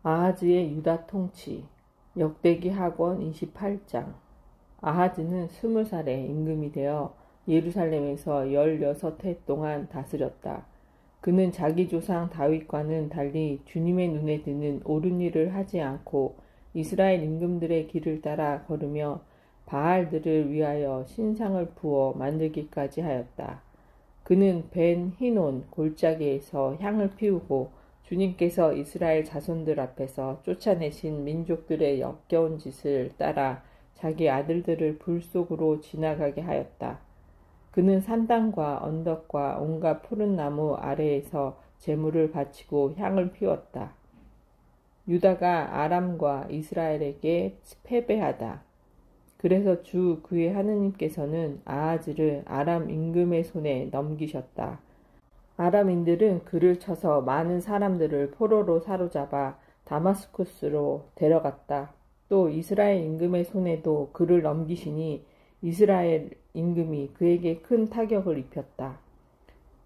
아하즈의 유다 통치. 역대기 하권 28장. 아하즈는 20살에 임금이 되어 예루살렘에서 16해 동안 다스렸다. 그는 자기 조상 다윗과는 달리 주님의 눈에 드는 옳은 일을 하지 않고 이스라엘 임금들의 길을 따라 걸으며 바알들을 위하여 신상을 부어 만들기까지 하였다. 그는 벤 히논 골짜기에서 향을 피우고 주님께서 이스라엘 자손들 앞에서 쫓아내신 민족들의 역겨운 짓을 따라 자기 아들들을 불 속으로 지나가게 하였다. 그는 산당과 언덕과 온갖 푸른 나무 아래에서 제물을 바치고 향을 피웠다. 유다가 아람과 이스라엘에게 패배하다. 그래서 주 그의 하느님께서는 아하즈를 아람 임금의 손에 넘기셨다. 아람인들은 그를 쳐서 많은 사람들을 포로로 사로잡아 다마스쿠스로 데려갔다. 또 이스라엘 임금의 손에도 그를 넘기시니 이스라엘 임금이 그에게 큰 타격을 입혔다.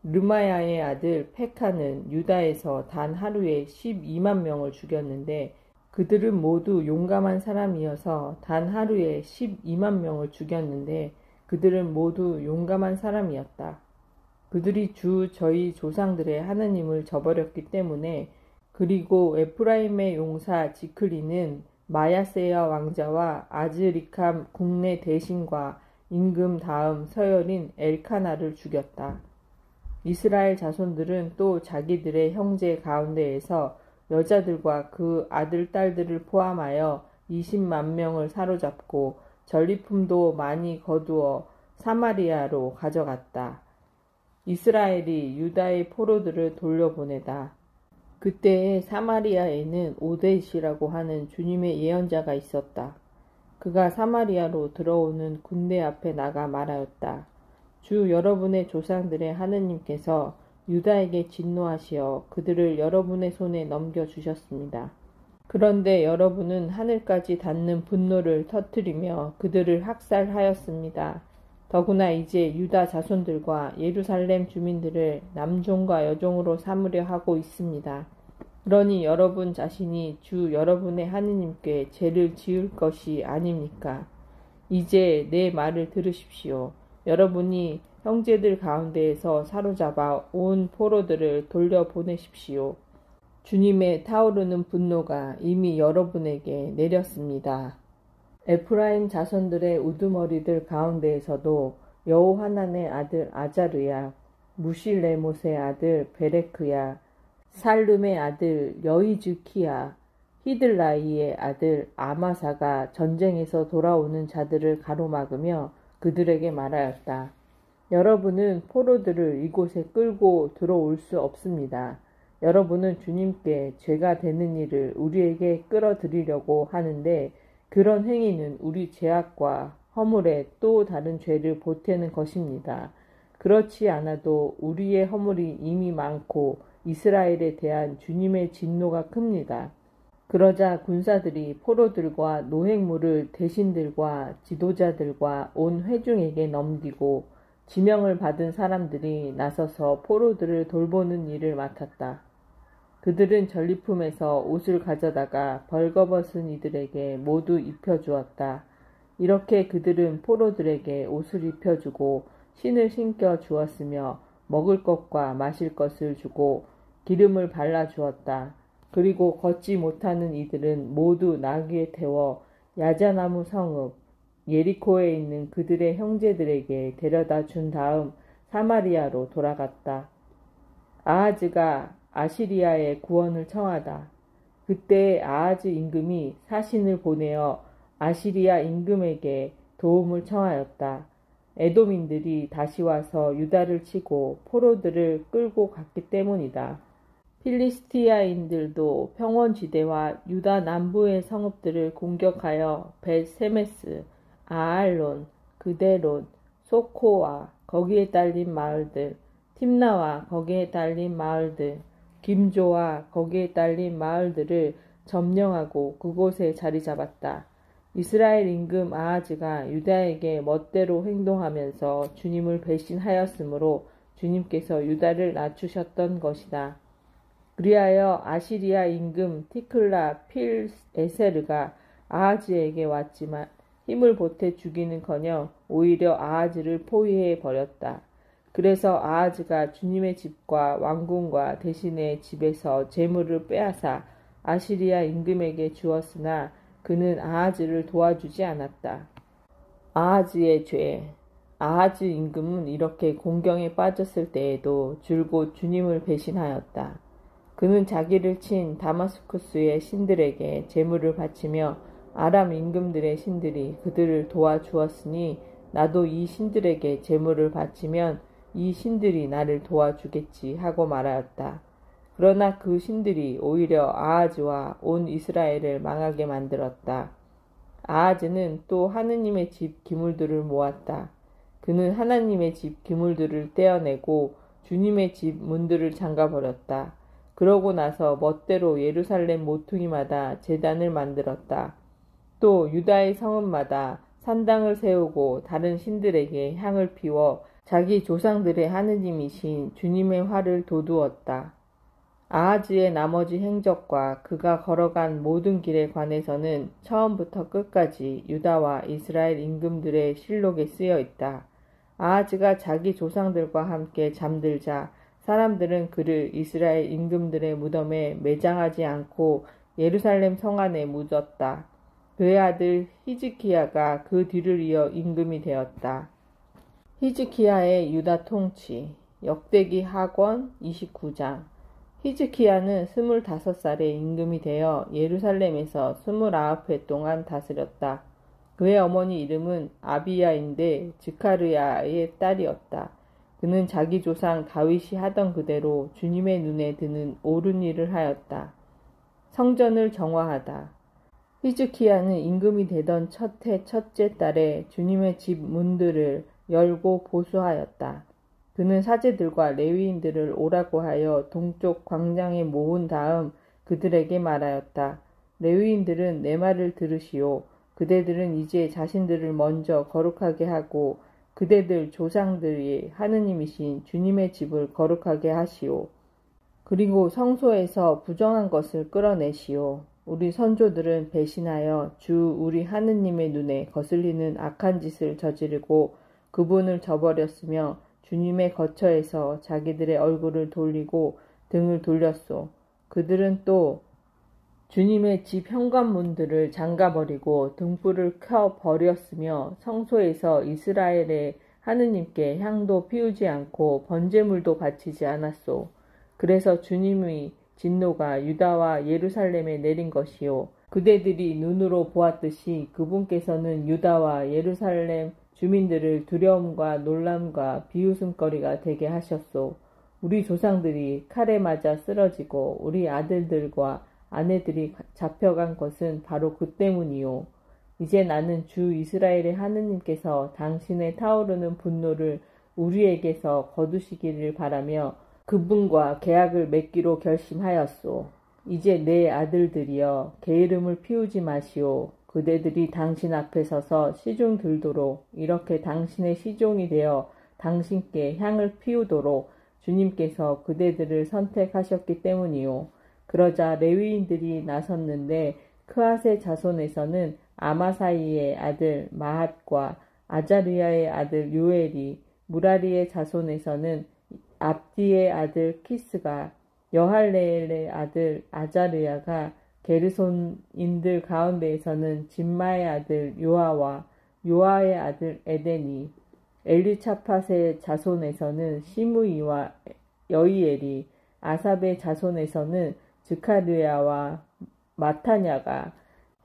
르마야의 아들 페카는 유다에서 단 하루에 12만 명을 죽였는데 그들은 모두 용감한 사람이어서 단 하루에 12만 명을 죽였는데 그들은 모두 용감한 사람이었다. 그들이 저희 조상들의 하느님을 저버렸기 때문에. 그리고 에프라임의 용사 지클리는 마야세야 왕자와 아즈리캄 국내 대신과 임금 다음 서열인 엘카나를 죽였다. 이스라엘 자손들은 또 자기들의 형제 가운데에서 여자들과 그 아들 딸들을 포함하여 20만 명을 사로잡고 전리품도 많이 거두어 사마리아로 가져갔다. 이스라엘이 유다의 포로들을 돌려보내다. 그때에 사마리아에는 오뎃이라고 하는 주님의 예언자가 있었다. 그가 사마리아로 들어오는 군대 앞에 나가 말하였다. 주 여러분의 조상들의 하느님께서 유다에게 진노하시어 그들을 여러분의 손에 넘겨주셨습니다. 그런데 여러분은 하늘까지 닿는 분노를 터뜨리며 그들을 학살하였습니다. 더구나 이제 유다 자손들과 예루살렘 주민들을 남종과 여종으로 삼으려 하고 있습니다. 그러니 여러분 자신이 주 여러분의 하느님께 죄를 지을 것이 아닙니까? 이제 내 말을 들으십시오. 여러분이 형제들 가운데에서 사로잡아 온 포로들을 돌려보내십시오. 주님의 타오르는 분노가 이미 여러분에게 내렸습니다. 에프라임 자손들의 우두머리들 가운데에서도 여호하난의 아들 아자르야, 무실레못의 아들 베레크야, 살룸의 아들 여이즈키야, 히들라이의 아들 아마사가 전쟁에서 돌아오는 자들을 가로막으며 그들에게 말하였다. 여러분은 포로들을 이곳에 끌고 들어올 수 없습니다. 여러분은 주님께 죄가 되는 일을 우리에게 끌어들이려고 하는데 그런 행위는 우리 죄악과 허물에 또 다른 죄를 보태는 것입니다. 그렇지 않아도 우리의 허물이 이미 많고 이스라엘에 대한 주님의 진노가 큽니다. 그러자 군사들이 포로들과 노획물을 대신들과 지도자들과 온 회중에게 넘기고 지명을 받은 사람들이 나서서 포로들을 돌보는 일을 맡았다. 그들은 전리품에서 옷을 가져다가 벌거벗은 이들에게 모두 입혀주었다. 이렇게 그들은 포로들에게 옷을 입혀주고 신을 신겨 주었으며 먹을 것과 마실 것을 주고 기름을 발라주었다. 그리고 걷지 못하는 이들은 모두 나귀에 태워 야자나무 성읍 예리코에 있는 그들의 형제들에게 데려다 준 다음 사마리아로 돌아갔다. 아하즈가 아시리아의 구원을 청하다. 그때 아하즈 임금이 사신을 보내어 아시리아 임금에게 도움을 청하였다. 에돔인들이 다시 와서 유다를 치고 포로들을 끌고 갔기 때문이다. 필리스티아인들도 평원지대와 유다 남부의 성읍들을 공격하여 벳세메스, 아알론, 그데론, 소코와 거기에 딸린 마을들, 팀나와 거기에 딸린 마을들, 김조와 거기에 딸린 마을들을 점령하고 그곳에 자리 잡았다. 이스라엘 임금 아하즈가 유다에게 멋대로 행동하면서 주님을 배신하였으므로 주님께서 유다를 낮추셨던 것이다. 그리하여 아시리아 임금 티클라 필 에세르가 아하즈에게 왔지만 힘을 보태 죽이는커녕 오히려 아하즈를 포위해 버렸다. 그래서 아하즈가 주님의 집과 왕궁과 대신에 집에서 재물을 빼앗아 아시리아 임금에게 주었으나 그는 아하즈를 도와주지 않았다. 아하즈의 죄. 아하즈 임금은 이렇게 공경에 빠졌을 때에도 줄곧 주님을 배신하였다. 그는 자기를 친 다마스쿠스의 신들에게 제물을 바치며 아람 임금들의 신들이 그들을 도와주었으니 나도 이 신들에게 제물을 바치면 이 신들이 나를 도와주겠지 하고 말하였다. 그러나 그 신들이 오히려 아하즈와 온 이스라엘을 망하게 만들었다. 아하즈는 또 하느님의 집 기물들을 모았다. 그는 하나님의 집 기물들을 떼어내고 주님의 집 문들을 잠가버렸다. 그러고 나서 멋대로 예루살렘 모퉁이마다 제단을 만들었다. 또 유다의 성읍마다 산당을 세우고 다른 신들에게 향을 피워 자기 조상들의 하느님이신 주님의 화를 돋우었다. 아하즈의 나머지 행적과 그가 걸어간 모든 길에 관해서는 처음부터 끝까지 유다와 이스라엘 임금들의 실록에 쓰여 있다. 아하즈가 자기 조상들과 함께 잠들자 사람들은 그를 이스라엘 임금들의 무덤에 매장하지 않고 예루살렘 성 안에 묻었다. 그의 아들 히즈키야가 그 뒤를 이어 임금이 되었다. 히즈키야의 유다 통치. 역대기 하권 29장. 히즈키야는 25살에 임금이 되어 예루살렘에서 29해 동안 다스렸다. 그의 어머니 이름은 아비야인데 즈카르야의 딸이었다. 그는 자기 조상 다윗이 하던 그대로 주님의 눈에 드는 옳은 일을 하였다. 성전을 정화하다. 히즈키야는 임금이 되던 첫 해 첫째 달에 주님의 집 문들을 열고 보수하였다. 그는 사제들과 레위인들을 오라고 하여 동쪽 광장에 모은 다음 그들에게 말하였다. 레위인들은 내 말을 들으시오. 그대들은 이제 자신들을 먼저 거룩하게 하고 그대들 조상들이 하느님이신 주님의 집을 거룩하게 하시오. 그리고 성소에서 부정한 것을 끌어내시오. 우리 선조들은 배신하여 주 우리 하느님의 눈에 거슬리는 악한 짓을 저지르고 그분을 저버렸으며 주님의 거처에서 자기들의 얼굴을 돌리고 등을 돌렸소. 그들은 또 주님의 집 현관문들을 잠가버리고 등불을 켜버렸으며 성소에서 이스라엘의 하느님께 향도 피우지 않고 번제물도 바치지 않았소. 그래서 주님의 진노가 유다와 예루살렘에 내린 것이요. 그대들이 눈으로 보았듯이 그분께서는 유다와 예루살렘 주민들을 두려움과 놀람과 비웃음거리가 되게 하셨소. 우리 조상들이 칼에 맞아 쓰러지고 우리 아들들과 아내들이 잡혀간 것은 바로 그 때문이요. 이제 나는 주 이스라엘의 하느님께서 당신의 타오르는 분노를 우리에게서 거두시기를 바라며 그분과 계약을 맺기로 결심하였소. 이제 내 아들들이여 게으름을 피우지 마시오. 그대들이 당신 앞에 서서 시중 들도록 이렇게 당신의 시종이 되어 당신께 향을 피우도록 주님께서 그대들을 선택하셨기 때문이요. 그러자 레위인들이 나섰는데 크앗의 자손에서는 아마사이의 아들 마핫과 아자르야의 아들 요엘이, 무라리의 자손에서는 압디의 아들 키스가, 여할레엘의 아들 아자르야가, 게르손인들 가운데에서는 짐마의 아들 요아와 요아의 아들 에덴이, 엘리차팟의 자손에서는 시므이와 여이엘이, 아삽의 자손에서는 즈카르야와 마타냐가,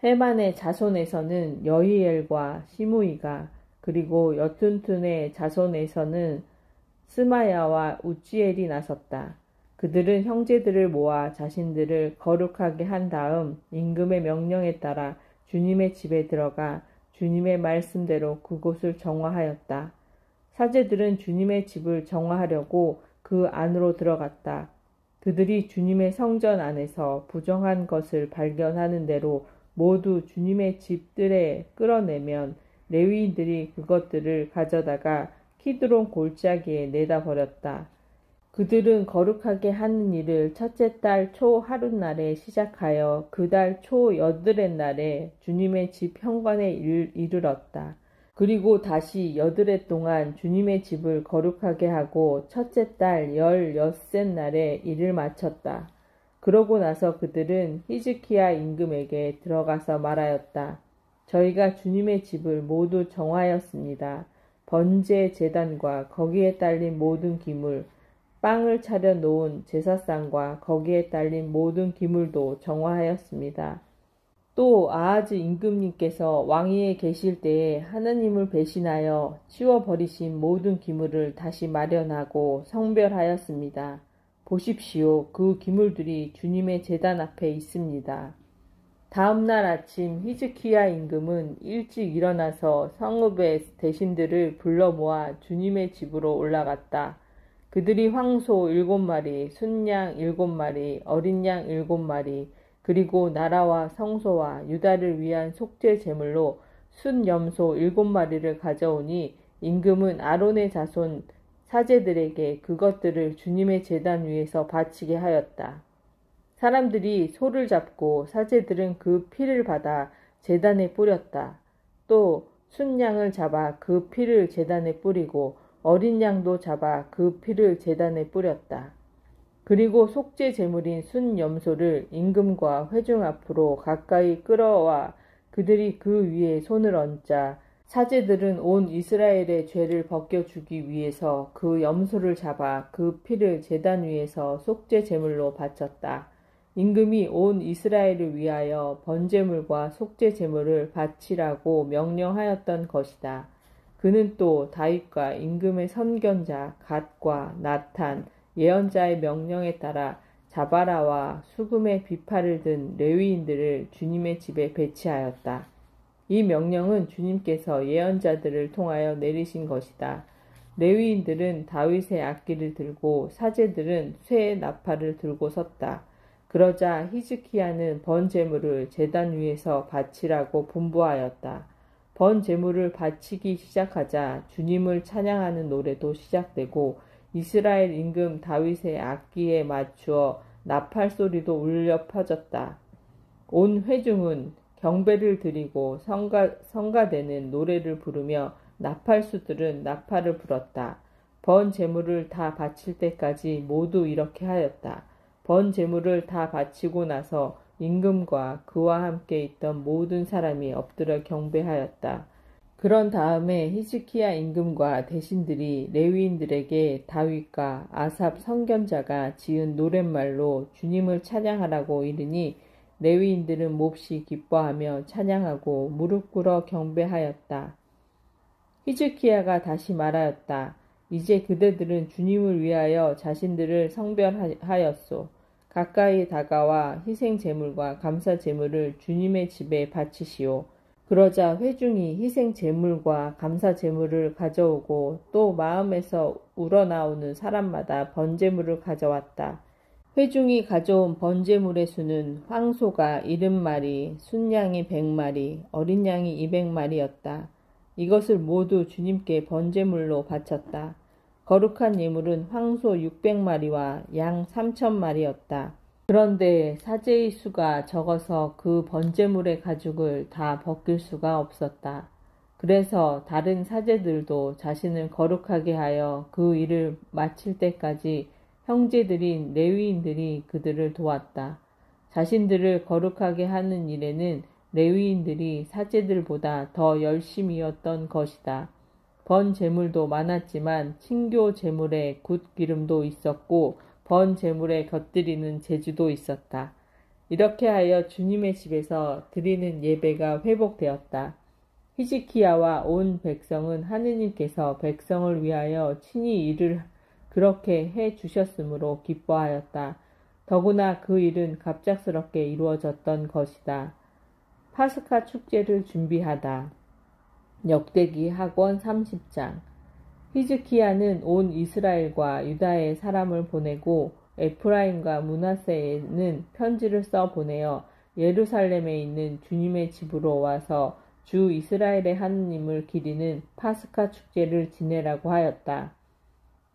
헤만의 자손에서는 여히엘과 시므이가, 그리고 여툰툰의 자손에서는 스마야와 우찌엘이 나섰다. 그들은 형제들을 모아 자신들을 거룩하게 한 다음 임금의 명령에 따라 주님의 집에 들어가 주님의 말씀대로 그곳을 정화하였다. 사제들은 주님의 집을 정화하려고 그 안으로 들어갔다. 그들이 주님의 성전 안에서 부정한 것을 발견하는 대로 모두 주님의 집들에 끌어내면 레위인들이 그것들을 가져다가 키드론 골짜기에 내다 버렸다. 그들은 거룩하게 하는 일을 첫째 달 초 하룻날에 시작하여 그 달 초 여드렛 날에 주님의 집 현관에 이르렀다. 그리고 다시 여드렛 동안 주님의 집을 거룩하게 하고 첫째 달 16셋 날에 일을 마쳤다. 그러고 나서 그들은 히즈키야 임금에게 들어가서 말하였다. 저희가 주님의 집을 모두 정하였습니다. 번제 제단과 거기에 딸린 모든 기물, 빵을 차려 놓은 제사상과 거기에 딸린 모든 기물도 정화하였습니다. 또 아하즈 임금님께서 왕위에 계실 때에 하느님을 배신하여 치워버리신 모든 기물을 다시 마련하고 성별하였습니다. 보십시오. 그 기물들이 주님의 제단 앞에 있습니다. 다음날 아침 히즈키야 임금은 일찍 일어나서 성읍의 대신들을 불러 모아 주님의 집으로 올라갔다. 그들이 황소 7마리, 순양 7마리, 어린 양 7마리, 그리고 나라와 성소와 유다를 위한 속죄 제물로 순염소 7마리를 가져오니 임금은 아론의 자손 사제들에게 그것들을 주님의 제단 위에서 바치게 하였다. 사람들이 소를 잡고 사제들은 그 피를 받아 제단에 뿌렸다. 또 순양을 잡아 그 피를 제단에 뿌리고 어린 양도 잡아 그 피를 제단에 뿌렸다. 그리고 속죄 제물인 순염소를 임금과 회중 앞으로 가까이 끌어와 그들이 그 위에 손을 얹자 사제들은 온 이스라엘의 죄를 벗겨주기 위해서 그 염소를 잡아 그 피를 제단 위에서 속죄 제물로 바쳤다. 임금이 온 이스라엘을 위하여 번제물과 속죄 제물을 바치라고 명령하였던 것이다. 그는 또 다윗과 임금의 선견자 갓과 나탄 예언자의 명령에 따라 자바라와 수금의 비파를 든 레위인들을 주님의 집에 배치하였다. 이 명령은 주님께서 예언자들을 통하여 내리신 것이다. 레위인들은 다윗의 악기를 들고 사제들은 쇠의 나팔을 들고 섰다. 그러자 히즈키야는 번제물을 제단 위에서 바치라고 분부하였다. 번제물을 바치기 시작하자 주님을 찬양하는 노래도 시작되고 이스라엘 임금 다윗의 악기에 맞추어 나팔 소리도 울려 퍼졌다. 온 회중은 경배를 드리고 성가되는 노래를 부르며 나팔수들은 나팔을 불었다. 번제물을 다 바칠 때까지 모두 이렇게 하였다. 번제물을 다 바치고 나서 임금과 그와 함께 있던 모든 사람이 엎드려 경배하였다. 그런 다음에 히즈키야 임금과 대신들이 레위인들에게 다윗과 아삽 선견자가 지은 노랫말로 주님을 찬양하라고 이르니 레위인들은 몹시 기뻐하며 찬양하고 무릎 꿇어 경배하였다. 히즈키야가 다시 말하였다. 이제 그대들은 주님을 위하여 자신들을 성별하였소. 가까이 다가와 희생 제물과 감사 제물을 주님의 집에 바치시오. 그러자 회중이 희생 제물과 감사 제물을 가져오고 또 마음에서 우러나오는 사람마다 번제물을 가져왔다. 회중이 가져온 번제물의 수는 황소가 70마리, 순양이 100마리, 어린 양이 200마리였다. 이것을 모두 주님께 번제물로 바쳤다. 거룩한 예물은 황소 600마리와 양 3000마리였다. 그런데 사제의 수가 적어서 그 번제물의 가죽을 다 벗길 수가 없었다. 그래서 다른 사제들도 자신을 거룩하게 하여 그 일을 마칠 때까지 형제들인 레위인들이 그들을 도왔다. 자신들을 거룩하게 하는 일에는 레위인들이 사제들보다 더 열심이었던 것이다. 번 제물도 많았지만 친교 제물에 굿 기름도 있었고 번 제물에 곁들이는 제주도 있었다. 이렇게 하여 주님의 집에서 드리는 예배가 회복되었다. 히즈키야와 온 백성은 하느님께서 백성을 위하여 친히 일을 그렇게 해 주셨으므로 기뻐하였다. 더구나 그 일은 갑작스럽게 이루어졌던 것이다. 파스카 축제를 준비하다. 역대기 학원 30장. 히즈키야는 온 이스라엘과 유다의 사람을 보내고 에프라임과 므낫세에는 편지를 써 보내어 예루살렘에 있는 주님의 집으로 와서 주 이스라엘의 하느님을 기리는 파스카 축제를 지내라고 하였다.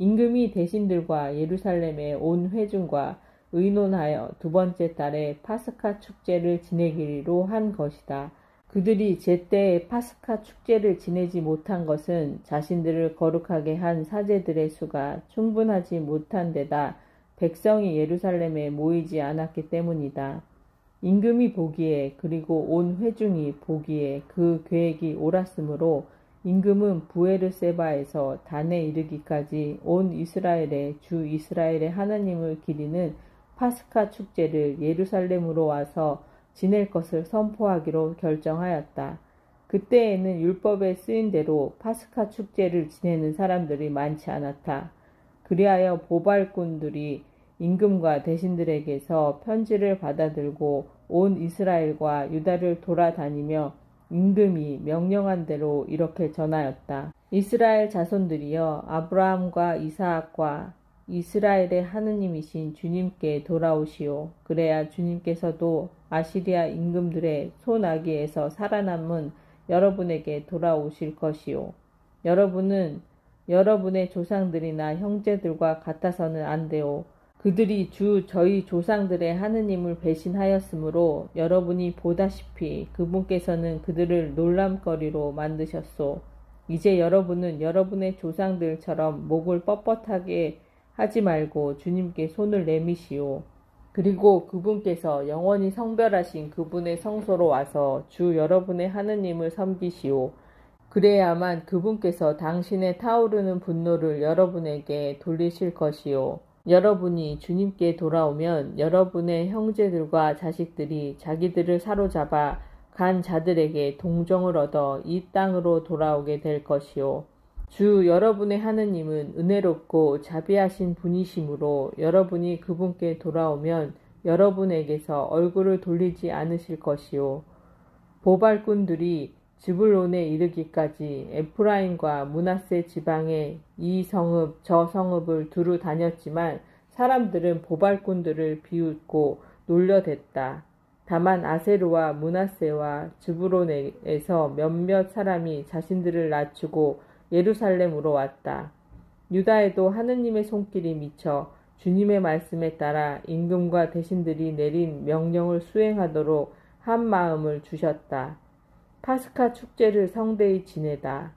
임금이 대신들과 예루살렘의 온 회중과 의논하여 두 번째 달에 파스카 축제를 지내기로 한 것이다. 그들이 제때에 파스카 축제를 지내지 못한 것은 자신들을 거룩하게 한 사제들의 수가 충분하지 못한 데다 백성이 예루살렘에 모이지 않았기 때문이다. 임금이 보기에 그리고 온 회중이 보기에 그 계획이 옳았으므로 임금은 부에르세바에서 단에 이르기까지 온 이스라엘의 주 이스라엘의 하나님을 기리는 파스카 축제를 예루살렘으로 와서 지낼 것을 선포하기로 결정하였다. 그때에는 율법에 쓰인 대로 파스카 축제를 지내는 사람들이 많지 않았다. 그리하여 보발꾼들이 임금과 대신들에게서 편지를 받아들고 온 이스라엘과 유다를 돌아다니며 임금이 명령한 대로 이렇게 전하였다. 이스라엘 자손들이여, 아브라함과 이사학과 이스라엘의 하느님이신 주님께 돌아오시오. 그래야 주님께서도 아시리아 임금들의 손아귀에서 살아남은 여러분에게 돌아오실 것이오. 여러분은 여러분의 조상들이나 형제들과 같아서는 안 되오. 그들이 저희 조상들의 하느님을 배신하였으므로 여러분이 보다시피 그분께서는 그들을 놀람거리로 만드셨소. 이제 여러분은 여러분의 조상들처럼 목을 뻣뻣하게 하지 말고 주님께 손을 내미시오. 그리고 그분께서 영원히 성별하신 그분의 성소로 와서 주 여러분의 하느님을 섬기시오. 그래야만 그분께서 당신의 타오르는 분노를 여러분에게 돌리실 것이오. 여러분이 주님께 돌아오면 여러분의 형제들과 자식들이 자기들을 사로잡아 간 자들에게 동정을 얻어 이 땅으로 돌아오게 될 것이오. 주 여러분의 하느님은 은혜롭고 자비하신 분이시므로 여러분이 그분께 돌아오면 여러분에게서 얼굴을 돌리지 않으실 것이오. 보발꾼들이 즈불론에 이르기까지 에프라임과 므낫세 지방에 이 성읍 저 성읍을 두루 다녔지만 사람들은 보발꾼들을 비웃고 놀려댔다. 다만 아세르와 므낫세와 즈불론에서 몇몇 사람이 자신들을 낮추고 예루살렘으로 왔다. 유다에도 하느님의 손길이 미쳐 주님의 말씀에 따라 임금과 대신들이 내린 명령을 수행하도록 한 마음을 주셨다. 파스카 축제를 성대히 지내다.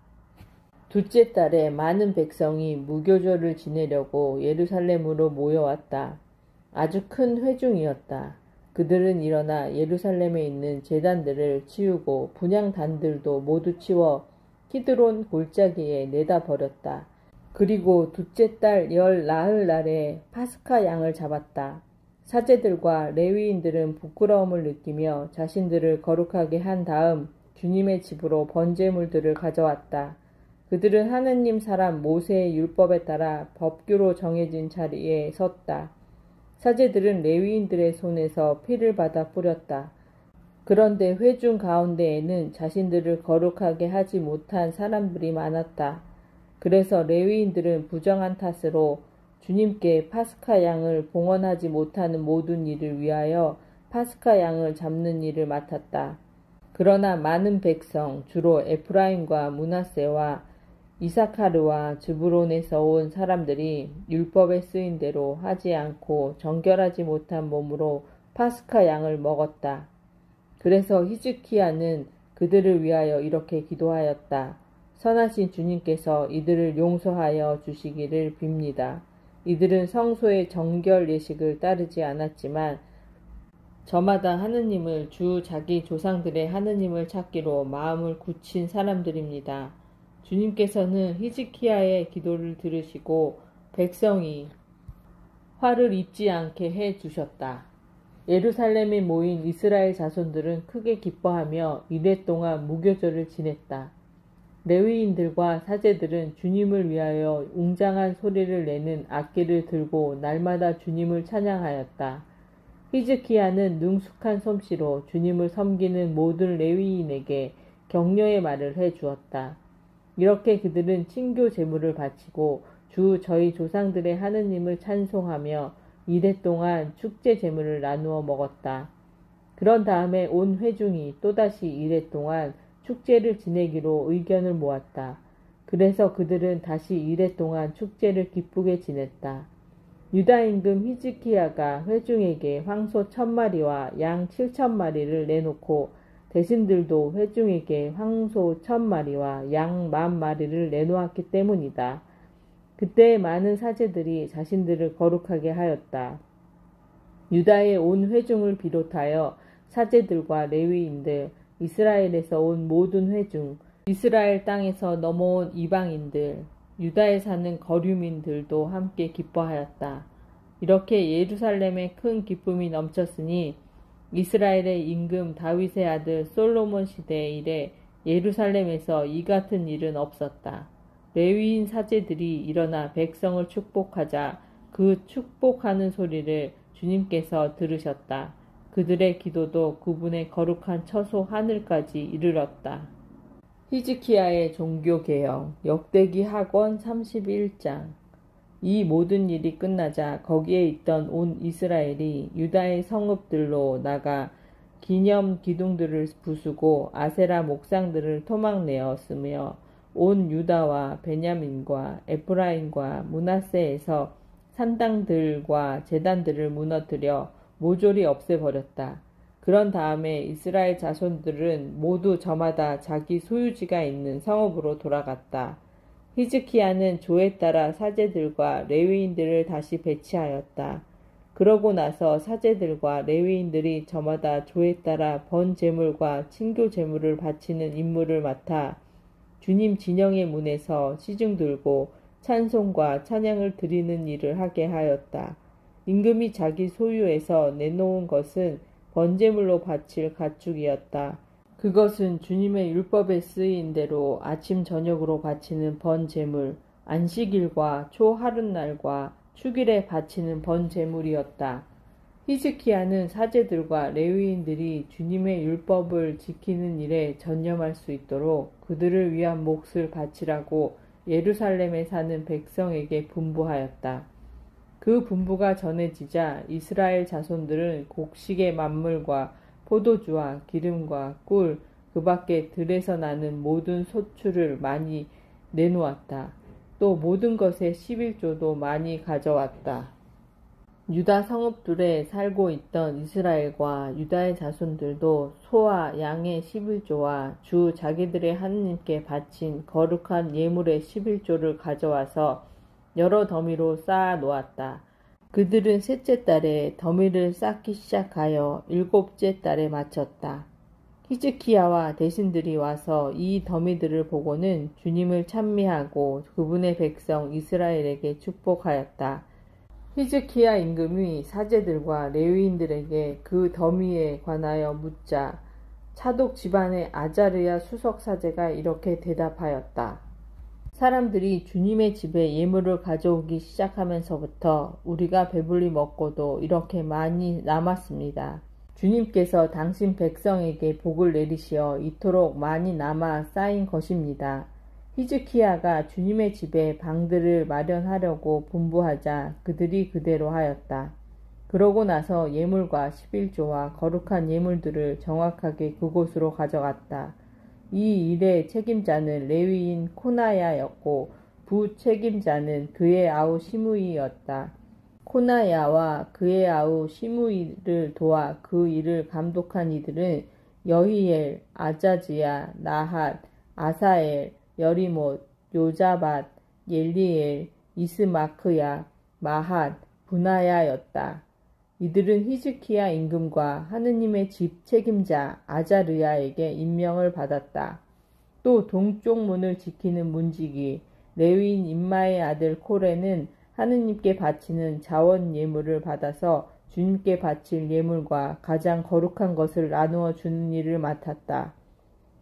둘째 달에 많은 백성이 무교절을 지내려고 예루살렘으로 모여왔다. 아주 큰 회중이었다. 그들은 일어나 예루살렘에 있는 제단들을 치우고 분향단들도 모두 치워 키드론 골짜기에 내다 버렸다. 그리고 둘째 달 열 나흘날에 파스카 양을 잡았다. 사제들과 레위인들은 부끄러움을 느끼며 자신들을 거룩하게 한 다음 주님의 집으로 번제물들을 가져왔다. 그들은 하느님 사람 모세의 율법에 따라 법규로 정해진 자리에 섰다. 사제들은 레위인들의 손에서 피를 받아 뿌렸다. 그런데 회중 가운데에는 자신들을 거룩하게 하지 못한 사람들이 많았다. 그래서 레위인들은 부정한 탓으로 주님께 파스카 양을 봉헌하지 못하는 모든 일을 위하여 파스카 양을 잡는 일을 맡았다. 그러나 많은 백성, 주로 에프라임과 므낫세와 이사카르와 즈브론에서 온 사람들이 율법에 쓰인 대로 하지 않고 정결하지 못한 몸으로 파스카 양을 먹었다. 그래서 히즈키야는 그들을 위하여 이렇게 기도하였다. 선하신 주님께서 이들을 용서하여 주시기를 빕니다. 이들은 성소의 정결 예식을 따르지 않았지만 저마다 하느님을 주 자기 조상들의 하느님을 찾기로 마음을 굳힌 사람들입니다. 주님께서는 히즈키야의 기도를 들으시고 백성이 화를 입지 않게 해 주셨다. 예루살렘에 모인 이스라엘 자손들은 크게 기뻐하며 이레 동안 무교절을 지냈다. 레위인들과 사제들은 주님을 위하여 웅장한 소리를 내는 악기를 들고 날마다 주님을 찬양하였다. 히즈키야는 능숙한 솜씨로 주님을 섬기는 모든 레위인에게 격려의 말을 해 주었다. 이렇게 그들은 친교 제물을 바치고 주 저희 조상들의 하느님을 찬송하며 이레 동안 축제 제물을 나누어 먹었다. 그런 다음에 온 회중이 또다시 이레 동안 축제를 지내기로 의견을 모았다. 그래서 그들은 다시 이레 동안 축제를 기쁘게 지냈다. 유다 임금 히즈키야가 회중에게 황소 1000마리와 양 7000마리를 내놓고 대신들도 회중에게 황소 1000마리와 양 10,000마리를 내놓았기 때문이다. 그때 많은 사제들이 자신들을 거룩하게 하였다. 유다의 온 회중을 비롯하여 사제들과 레위인들, 이스라엘에서 온 모든 회중, 이스라엘 땅에서 넘어온 이방인들, 유다에 사는 거류민들도 함께 기뻐하였다. 이렇게 예루살렘에 큰 기쁨이 넘쳤으니 이스라엘의 임금 다윗의 아들 솔로몬 시대 이래 예루살렘에서 이 같은 일은 없었다. 레위인 사제들이 일어나 백성을 축복하자 그 축복하는 소리를 주님께서 들으셨다. 그들의 기도도 그분의 거룩한 처소 하늘까지 이르렀다. 히즈키야의 종교개혁 역대기 학원 31장. 이 모든 일이 끝나자 거기에 있던 온 이스라엘이 유다의 성읍들로 나가 기념 기둥들을 부수고 아세라 목상들을 토막내었으며 온 유다와 베냐민과 에프라임과 므낫세에서 산당들과 제단들을 무너뜨려 모조리 없애버렸다. 그런 다음에 이스라엘 자손들은 모두 저마다 자기 소유지가 있는 성읍으로 돌아갔다. 히즈키야는 조에 따라 사제들과 레위인들을 다시 배치하였다. 그러고 나서 사제들과 레위인들이 저마다 조에 따라 번제물과 친교제물을 바치는 임무를 맡아 주님 진영의 문에서 시중 들고 찬송과 찬양을 드리는 일을 하게 하였다. 임금이 자기 소유에서 내놓은 것은 번제물로 바칠 가축이었다. 그것은 주님의 율법에 쓰인 대로 아침 저녁으로 바치는 번제물, 안식일과 초하룻날과 축일에 바치는 번제물이었다. 히즈키야는 사제들과 레위인들이 주님의 율법을 지키는 일에 전념할 수 있도록 그들을 위한 몫을 바치라고 예루살렘에 사는 백성에게 분부하였다. 그 분부가 전해지자 이스라엘 자손들은 곡식의 만물과 포도주와 기름과 꿀, 그 밖에 들에서 나는 모든 소출을 많이 내놓았다. 또 모든 것의 11조도 많이 가져왔다. 유다 성읍들에 살고 있던 이스라엘과 유다의 자손들도 소와 양의 11조와 주 자기들의 하느님께 바친 거룩한 예물의 11조를 가져와서 여러 더미로 쌓아 놓았다. 그들은 셋째 달에 더미를 쌓기 시작하여 일곱째 달에 마쳤다. 히즈키야와 대신들이 와서 이 더미들을 보고는 주님을 찬미하고 그분의 백성 이스라엘에게 축복하였다. 히즈키야 임금이 사제들과 레위인들에게 그 더미에 관하여 묻자 차독 집안의 아자르야 수석 사제가 이렇게 대답하였다. 사람들이 주님의 집에 예물을 가져오기 시작하면서부터 우리가 배불리 먹고도 이렇게 많이 남았습니다. 주님께서 당신 백성에게 복을 내리시어 이토록 많이 남아 쌓인 것입니다. 히즈키야가 주님의 집에 방들을 마련하려고 분부하자 그들이 그대로 하였다. 그러고 나서 예물과 11조와 거룩한 예물들을 정확하게 그곳으로 가져갔다. 이 일의 책임자는 레위인 코나야였고 부책임자는 그의 아우 시므이였다. 코나야와 그의 아우 시므이를 도와 그 일을 감독한 이들은 여히엘, 아자즈야, 나핫, 아사엘, 여리못, 요자밧, 옐리엘, 이스마크야, 마핫, 분하야였다. 이들은 히즈키야 임금과 하느님의 집 책임자 아자르야에게 임명을 받았다. 또 동쪽 문을 지키는 문지기 레위인 임마의 아들 코레는 하느님께 바치는 자원 예물을 받아서 주님께 바칠 예물과 가장 거룩한 것을 나누어 주는 일을 맡았다.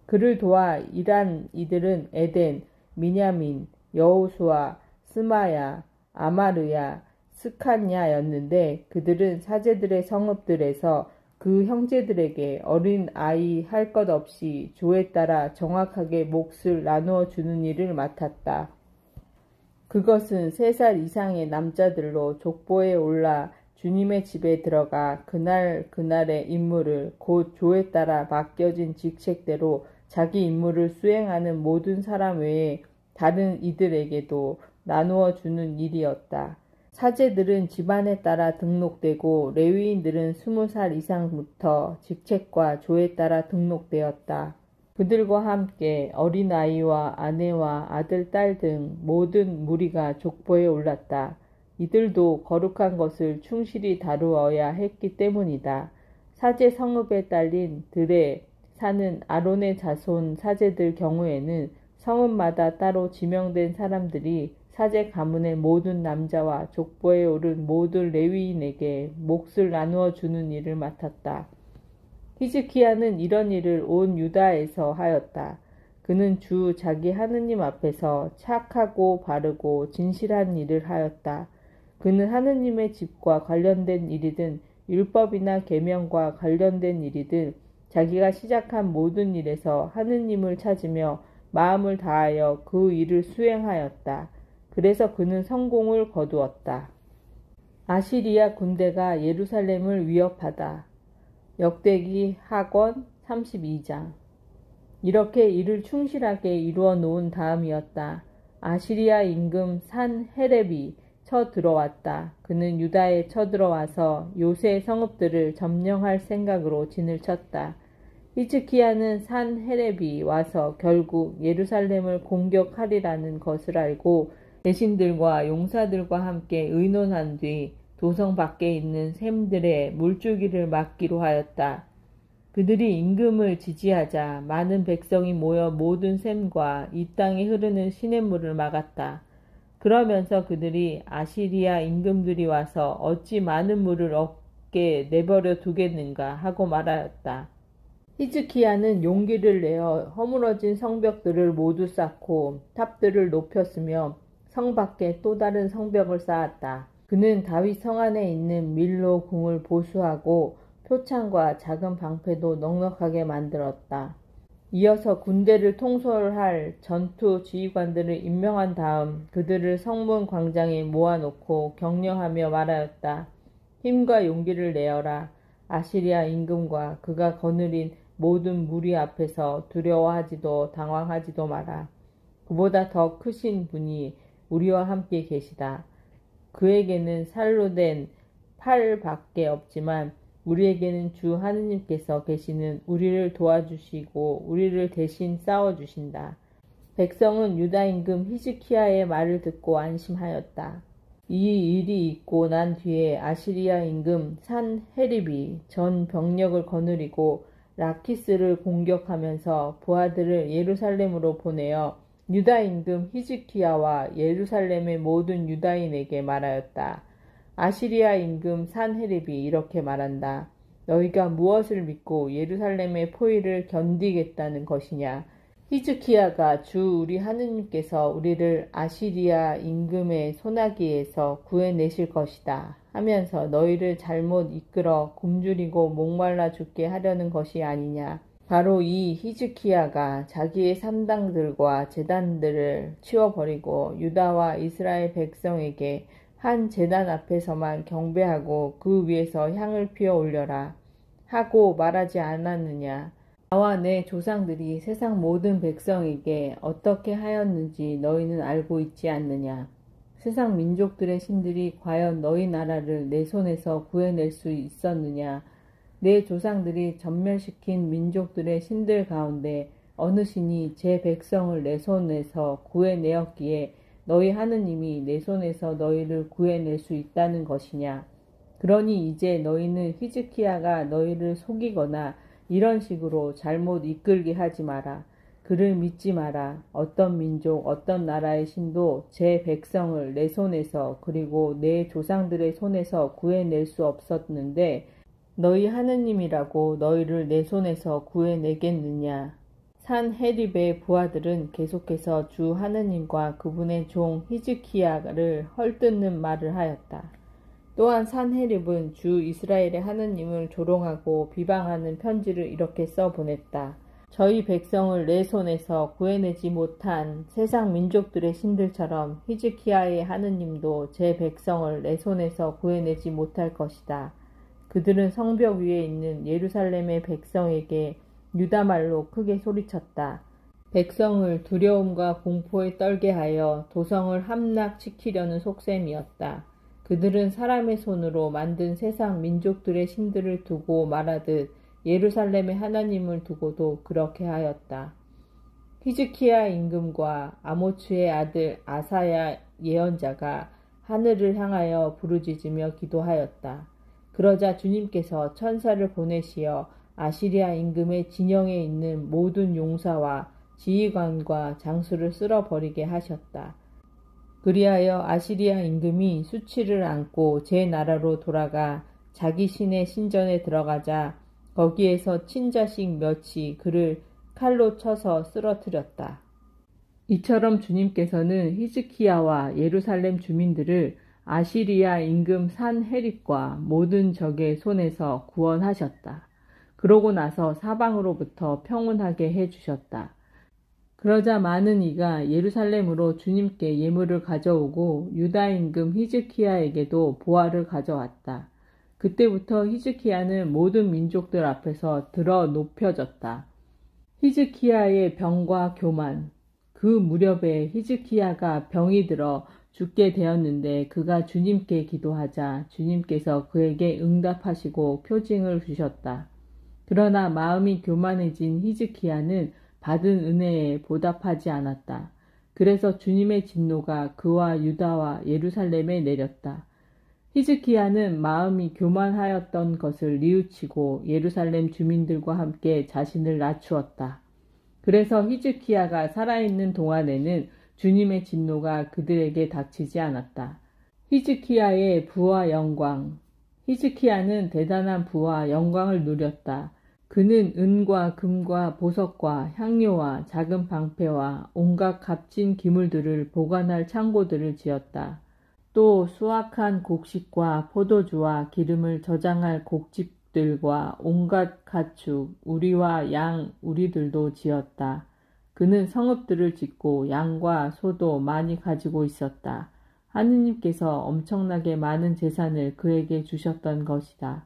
그를 도와 일한 이들은 에덴, 미냐민, 여호수아, 스마야, 아마르야, 스칸야였는데 그들은 사제들의 성읍들에서 그 형제들에게 어린 아이 할 것 없이 조에 따라 정확하게 몫을 나누어 주는 일을 맡았다. 그것은 3살 이상의 남자들로 족보에 올라 주님의 집에 들어가 그날의 임무를 곧 조에 따라 맡겨진 직책대로 자기 임무를 수행하는 모든 사람 외에 다른 이들에게도 나누어 주는 일이었다. 사제들은 집안에 따라 등록되고 레위인들은 20살 이상부터 직책과 조에 따라 등록되었다. 그들과 함께 어린아이와 아내와 아들, 딸 등 모든 무리가 족보에 올랐다. 이들도 거룩한 것을 충실히 다루어야 했기 때문이다. 사제 성읍에 딸린 들에 사는 아론의 자손 사제들 경우에는 성읍마다 따로 지명된 사람들이 사제 가문의 모든 남자와 족보에 오른 모든 레위인에게 몫을 나누어 주는 일을 맡았다. 히즈키야는 이런 일을 온 유다에서 하였다. 그는 주 자기 하느님 앞에서 착하고 바르고 진실한 일을 하였다. 그는 하느님의 집과 관련된 일이든 율법이나 계명과 관련된 일이든 자기가 시작한 모든 일에서 하느님을 찾으며 마음을 다하여 그 일을 수행하였다. 그래서 그는 성공을 거두었다. 아시리아 군대가 예루살렘을 위협하다. 역대기 하권 32장. 이렇게 일을 충실하게 이루어 놓은 다음이었다. 아시리아 임금 산 헤렙이 쳐들어왔다. 그는 유다에 쳐들어와서 요새 성읍들을 점령할 생각으로 진을 쳤다. 히즈키야는 산 헤렙이 와서 결국 예루살렘을 공격하리라는 것을 알고 대신들과 용사들과 함께 의논한 뒤 도성 밖에 있는 샘들의 물줄기를 막기로 하였다. 그들이 임금을 지지하자 많은 백성이 모여 모든 샘과 이 땅에 흐르는 시냇물을 막았다. 그러면서 그들이 아시리아 임금들이 와서 어찌 많은 물을 얻게 내버려 두겠는가 하고 말하였다. 히즈키야는 용기를 내어 허물어진 성벽들을 모두 쌓고 탑들을 높였으며 성 밖에 또 다른 성벽을 쌓았다. 그는 다윗 성 안에 있는 밀로 궁을 보수하고 표창과 작은 방패도 넉넉하게 만들었다. 이어서 군대를 통솔할 전투 지휘관들을 임명한 다음 그들을 성문 광장에 모아놓고 격려하며 말하였다. 힘과 용기를 내어라. 아시리아 임금과 그가 거느린 모든 무리 앞에서 두려워하지도 당황하지도 마라. 그보다 더 크신 분이 우리와 함께 계시다. 그에게는 살로 된 팔밖에 없지만 우리에게는 주 하느님께서 계시는 우리를 도와주시고 우리를 대신 싸워주신다. 백성은 유다 임금 히즈키야의 말을 듣고 안심하였다. 이 일이 있고 난 뒤에 아시리아 임금 산 헤립이 전 병력을 거느리고 라키스를 공격하면서 부하들을 예루살렘으로 보내어 유다 임금 히즈키야와 예루살렘의 모든 유다인에게 말하였다. 아시리아 임금 산헤립이 이렇게 말한다. 너희가 무엇을 믿고 예루살렘의 포위를 견디겠다는 것이냐? 히즈키야가 주 우리 하느님께서 우리를 아시리아 임금의 손아귀에서 구해내실 것이다 하면서 너희를 잘못 이끌어 굶주리고 목말라 죽게 하려는 것이 아니냐. 바로 이 히즈키야가 자기의 산당들과 제단들을 치워버리고 유다와 이스라엘 백성에게 한 제단 앞에서만 경배하고 그 위에서 향을 피워 올려라 하고 말하지 않았느냐. 나와 내 조상들이 세상 모든 백성에게 어떻게 하였는지 너희는 알고 있지 않느냐. 세상 민족들의 신들이 과연 너희 나라를 내 손에서 구해낼 수 있었느냐. 내 조상들이 전멸시킨 민족들의 신들 가운데 어느 신이 제 백성을 내 손에서 구해내었기에 너희 하느님이 내 손에서 너희를 구해낼 수 있다는 것이냐. 그러니 이제 너희는 히즈키야가 너희를 속이거나 이런 식으로 잘못 이끌게 하지 마라. 그를 믿지 마라. 어떤 민족, 어떤 나라의 신도 제 백성을 내 손에서 그리고 내 조상들의 손에서 구해낼 수 없었는데 너희 하느님이라고 너희를 내 손에서 구해내겠느냐. 산 헤립의 부하들은 계속해서 주 하느님과 그분의 종 히즈키야를 헐뜯는 말을 하였다. 또한 산 헤립은 주 이스라엘의 하느님을 조롱하고 비방하는 편지를 이렇게 써보냈다. 저희 백성을 내 손에서 구해내지 못한 세상 민족들의 신들처럼 히즈키야의 하느님도 제 백성을 내 손에서 구해내지 못할 것이다. 그들은 성벽 위에 있는 예루살렘의 백성에게 유다말로 크게 소리쳤다. 백성을 두려움과 공포에 떨게 하여 도성을 함락시키려는 속셈이었다. 그들은 사람의 손으로 만든 세상 민족들의 신들을 두고 말하듯 예루살렘의 하나님을 두고도 그렇게 하였다. 히즈키야 임금과 아모츠의 아들 아사야 예언자가 하늘을 향하여 부르짖으며 기도하였다. 그러자 주님께서 천사를 보내시어 아시리아 임금의 진영에 있는 모든 용사와 지휘관과 장수를 쓸어버리게 하셨다. 그리하여 아시리아 임금이 수치를 안고 제 나라로 돌아가 자기 신의 신전에 들어가자 거기에서 친자식 몇이 그를 칼로 쳐서 쓰러뜨렸다. 이처럼 주님께서는 히즈키야와 예루살렘 주민들을 아시리아 임금 산헤립과 모든 적의 손에서 구원하셨다. 그러고 나서 사방으로부터 평온하게 해주셨다. 그러자 많은 이가 예루살렘으로 주님께 예물을 가져오고 유다 임금 히즈키야에게도 보화를 가져왔다. 그때부터 히즈키야는 모든 민족들 앞에서 들어 높여졌다. 히즈키야의 병과 교만. 그 무렵에 히즈키야가 병이 들어 죽게 되었는데 그가 주님께 기도하자 주님께서 그에게 응답하시고 표징을 주셨다. 그러나 마음이 교만해진 히즈키야는 받은 은혜에 보답하지 않았다. 그래서 주님의 진노가 그와 유다와 예루살렘에 내렸다. 히즈키야는 마음이 교만하였던 것을 뉘우치고 예루살렘 주민들과 함께 자신을 낮추었다. 그래서 히즈키야가 살아있는 동안에는 주님의 진노가 그들에게 닥치지 않았다. 히즈키야의 부와 영광. 히즈키야는 대단한 부와 영광을 누렸다. 그는 은과 금과 보석과 향료와 작은 방패와 온갖 값진 기물들을 보관할 창고들을 지었다. 또 수확한 곡식과 포도주와 기름을 저장할 곡집들과 온갖 가축, 우리와 양, 우리들도 지었다. 그는 성읍들을 짓고 양과 소도 많이 가지고 있었다. 하느님께서 엄청나게 많은 재산을 그에게 주셨던 것이다.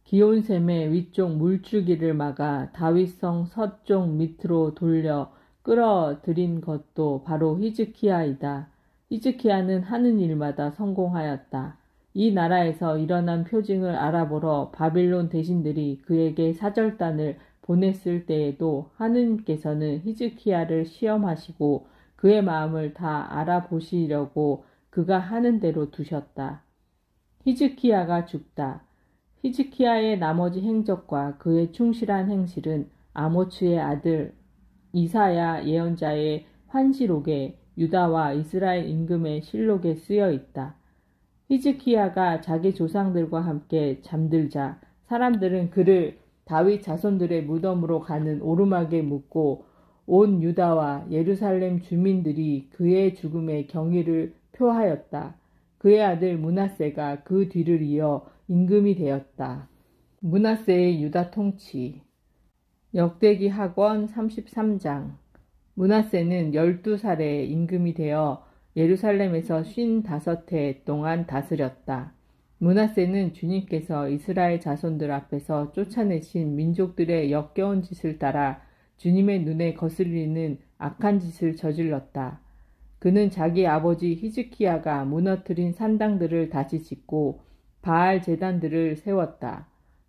기온샘의 위쪽 물줄기를 막아 다윗성 서쪽 밑으로 돌려 끌어들인 것도 바로 히즈키야이다. 히즈키야는 하는 일마다 성공하였다. 이 나라에서 일어난 표징을 알아보러 바빌론 대신들이 그에게 사절단을 보냈을 때에도 하느님께서는 히즈키야를 시험하시고 그의 마음을 다 알아보시려고 그가 하는 대로 두셨다. 히즈키야가 죽다. 히즈키야의 나머지 행적과 그의 충실한 행실은 아모츠의 아들 이사야 예언자의 환시록에 유다와 이스라엘 임금의 실록에 쓰여 있다. 히즈키야가 자기 조상들과 함께 잠들자 사람들은 그를 다윗 자손들의 무덤으로 가는 오르막에 묻고 온 유다와 예루살렘 주민들이 그의 죽음에 경의를 표하였다. 그의 아들 므낫세가 그 뒤를 이어 임금이 되었다. 므낫세의 유다 통치. 역대기 학원 33장. 므낫세는 12살에 임금이 되어 예루살렘에서 55해 동안 다스렸다. 므낫세는 주님께서 이스라엘 자손들 앞에서 쫓아내신 민족들의 역겨운 짓을 따라 주님의 눈에 거슬리는 악한 짓을 저질렀다. 그는 자기 아버지 히즈키야가 무너뜨린 산당들을 다시 짓고 바알 제단들을 세웠다.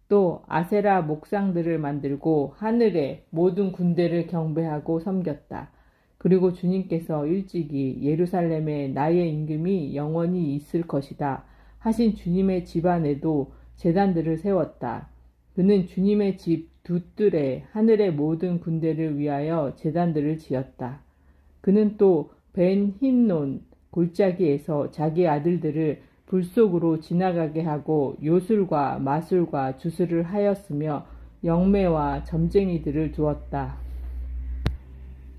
또 아세라 목상들을 만들고 하늘의 모든 군대를 경배하고 섬겼다. 그리고 주님께서 일찍이 예루살렘에 나의 임금이 영원히 있을 것이다 하신 주님의 집 안에도 제단들을 세웠다. 그는 주님의 집 두 뜰에 하늘의 모든 군대를 위하여 제단들을 지었다. 그는 또 벤 힌논 골짜기에서 자기 아들들을 불 속으로 지나가게 하고 요술과 마술과 주술을 하였으며 영매와 점쟁이들을 두었다.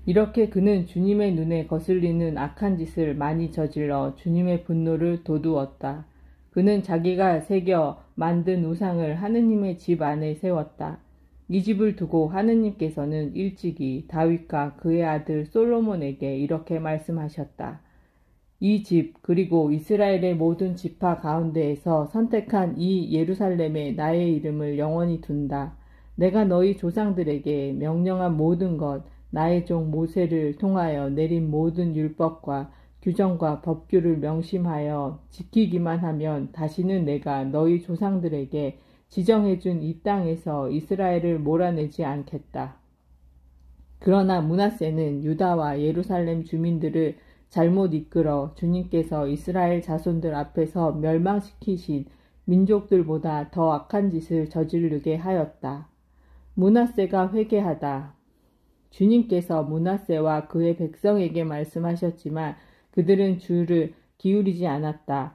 이렇게 그는 주님의 눈에 거슬리는 악한 짓을 많이 저질러 주님의 분노를 돋우었다. 그는 자기가 새겨 만든 우상을 하느님의 집 안에 세웠다. 이 집을 두고 하느님께서는 일찍이 다윗과 그의 아들 솔로몬에게 이렇게 말씀하셨다. 이 집 그리고 이스라엘의 모든 지파 가운데에서 선택한 이 예루살렘에 나의 이름을 영원히 둔다. 내가 너희 조상들에게 명령한 모든 것 나의 종 모세를 통하여 내린 모든 율법과 규정과 법규를 명심하여 지키기만 하면 다시는 내가 너희 조상들에게 지정해준 이 땅에서 이스라엘을 몰아내지 않겠다. 그러나 므낫세는 유다와 예루살렘 주민들을 잘못 이끌어 주님께서 이스라엘 자손들 앞에서 멸망시키신 민족들보다 더 악한 짓을 저지르게 하였다. 므낫세가 회개하다. 주님께서 므낫세와 그의 백성에게 말씀하셨지만 그들은 주를 기울이지 않았다.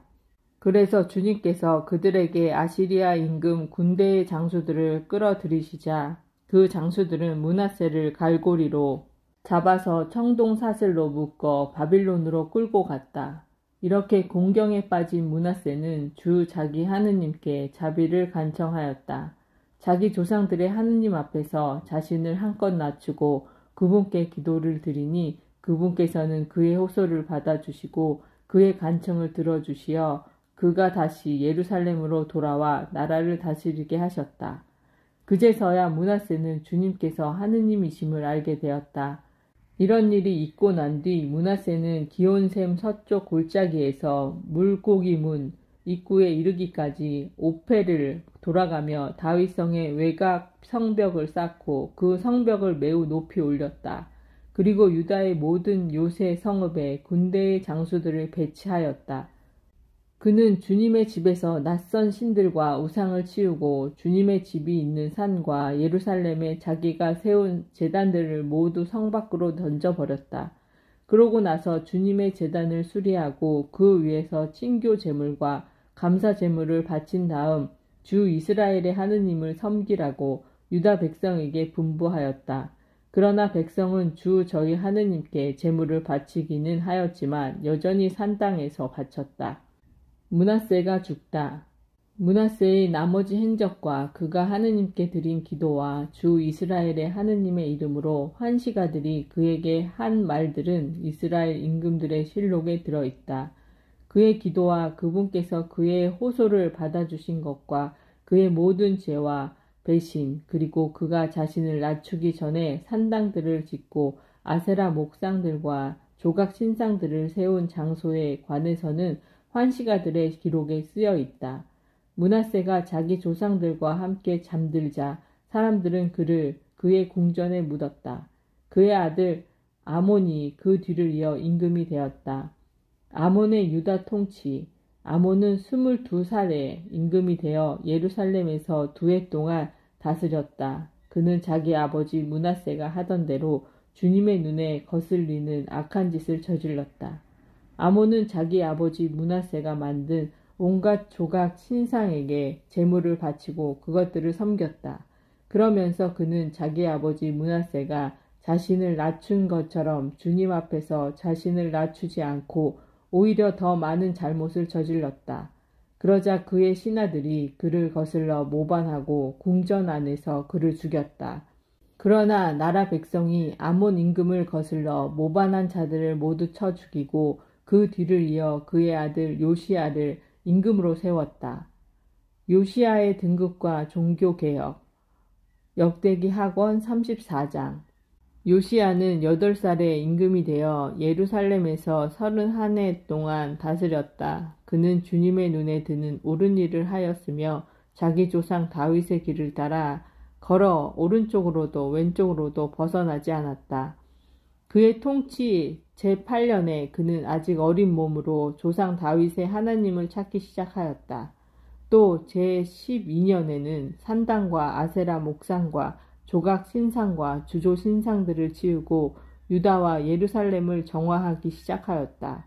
그래서 주님께서 그들에게 아시리아 임금 군대의 장수들을 끌어들이시자 그 장수들은 므낫세를 갈고리로 잡아서 청동사슬로 묶어 바빌론으로 끌고 갔다. 이렇게 공경에 빠진 므낫세는 주 자기 하느님께 자비를 간청하였다. 자기 조상들의 하느님 앞에서 자신을 한껏 낮추고 그분께 기도를 드리니 그분께서는 그의 호소를 받아주시고 그의 간청을 들어주시어 그가 다시 예루살렘으로 돌아와 나라를 다스리게 하셨다. 그제서야 므낫세는 주님께서 하느님이심을 알게 되었다. 이런 일이 있고 난 뒤 므낫세는 기온샘 서쪽 골짜기에서 물고기 문 입구에 이르기까지 오펠을 돌아가며 다윗성의 외곽 성벽을 쌓고 그 성벽을 매우 높이 올렸다. 그리고 유다의 모든 요새 성읍에 군대의 장수들을 배치하였다. 그는 주님의 집에서 낯선 신들과 우상을 치우고 주님의 집이 있는 산과 예루살렘에 자기가 세운 제단들을 모두 성 밖으로 던져버렸다. 그러고 나서 주님의 제단을 수리하고 그 위에서 친교 제물과 감사 제물을 바친 다음 주 이스라엘의 하느님을 섬기라고 유다 백성에게 분부하였다. 그러나 백성은 주 저희 하느님께 제물을 바치기는 하였지만 여전히 산 땅에서 바쳤다. 므낫세가 죽다. 므낫세의 나머지 행적과 그가 하느님께 드린 기도와 주 이스라엘의 하느님의 이름으로 환시가들이 그에게 한 말들은 이스라엘 임금들의 실록에 들어있다. 그의 기도와 그분께서 그의 호소를 받아주신 것과 그의 모든 죄와 배신 그리고 그가 자신을 낮추기 전에 산당들을 짓고 아세라 목상들과 조각 신상들을 세운 장소에 관해서는 환시가들의 기록에 쓰여 있다. 므낫세가 자기 조상들과 함께 잠들자 사람들은 그를 그의 궁전에 묻었다. 그의 아들 아몬이 그 뒤를 이어 임금이 되었다. 아몬의 유다 통치. 아몬은 22살에 임금이 되어 예루살렘에서 2해 동안 다스렸다. 그는 자기 아버지 므낫세가 하던 대로 주님의 눈에 거슬리는 악한 짓을 저질렀다. 아몬은 자기 아버지 므낫세가 만든 온갖 조각 신상에게 제물을 바치고 그것들을 섬겼다. 그러면서 그는 자기 아버지 므낫세가 자신을 낮춘 것처럼 주님 앞에서 자신을 낮추지 않고 오히려 더 많은 잘못을 저질렀다. 그러자 그의 신하들이 그를 거슬러 모반하고 궁전 안에서 그를 죽였다. 그러나 나라 백성이 아몬 임금을 거슬러 모반한 자들을 모두 쳐 죽이고 그 뒤를 이어 그의 아들 요시야를 임금으로 세웠다. 요시야의 등급과 종교개혁. 역대기 학원 34장. 요시야는 8살에 임금이 되어 예루살렘에서 31해 동안 다스렸다. 그는 주님의 눈에 드는 옳은 일을 하였으며 자기 조상 다윗의 길을 따라 걸어 오른쪽으로도 왼쪽으로도 벗어나지 않았다. 그의 통치 제8년에 그는 아직 어린 몸으로 조상 다윗의 하나님을 찾기 시작하였다. 또 제12년에는 산당과 아세라 목상과 조각 신상과 주조 신상들을 치우고 유다와 예루살렘을 정화하기 시작하였다.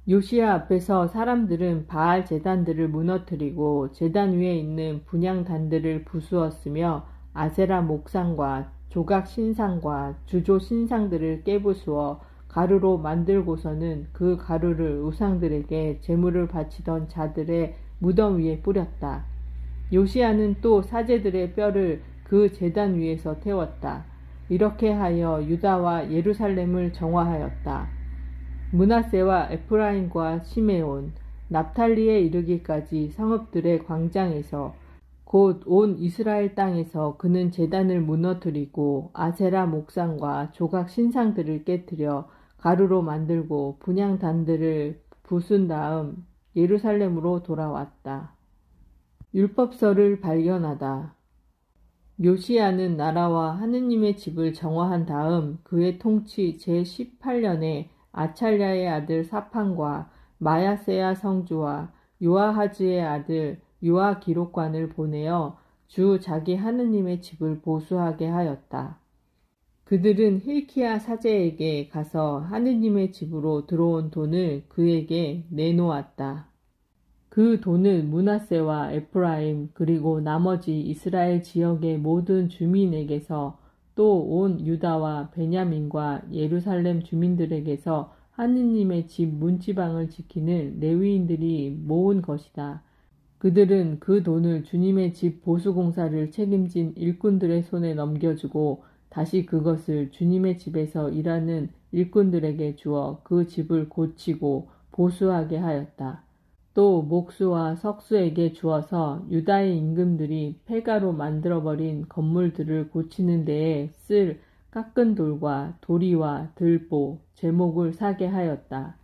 요시야 앞에서 사람들은 바알 제단들을 무너뜨리고 제단 위에 있는 분향단들을 부수었으며 아세라 목상과 조각 신상과 주조 신상들을 깨부수어 가루로 만들고서는 그 가루를 우상들에게 제물을 바치던 자들의 무덤 위에 뿌렸다. 요시야는 또 사제들의 뼈를 그 제단 위에서 태웠다. 이렇게 하여 유다와 예루살렘을 정화하였다. 므낫세와 에프라임과 시메온, 납탈리에 이르기까지 성읍들의 광장에서 곧 온 이스라엘 땅에서 그는 제단을 무너뜨리고 아세라 목상과 조각 신상들을 깨뜨려 가루로 만들고 분향단들을 부순 다음 예루살렘으로 돌아왔다. 율법서를 발견하다. 요시야는 나라와 하느님의 집을 정화한 다음 그의 통치 제18년에 아찰랴의 아들 사판과 마야세야 성주와 요아하즈의 아들 요아 기록관을 보내어 주 자기 하느님의 집을 보수하게 하였다. 그들은 힐키야 사제에게 가서 하느님의 집으로 들어온 돈을 그에게 내놓았다. 그 돈을 므낫세와 에프라임 그리고 나머지 이스라엘 지역의 모든 주민에게서 또 온 유다와 베냐민과 예루살렘 주민들에게서 하느님의 집 문지방을 지키는 레위인들이 모은 것이다. 그들은 그 돈을 주님의 집 보수공사를 책임진 일꾼들의 손에 넘겨주고 다시 그것을 주님의 집에서 일하는 일꾼들에게 주어 그 집을 고치고 보수하게 하였다. 또 목수와 석수에게 주어서 유다의 임금들이 폐가로 만들어버린 건물들을 고치는 데에 쓸 깎은 돌과 도리와 들보, 제목을 사게 하였다.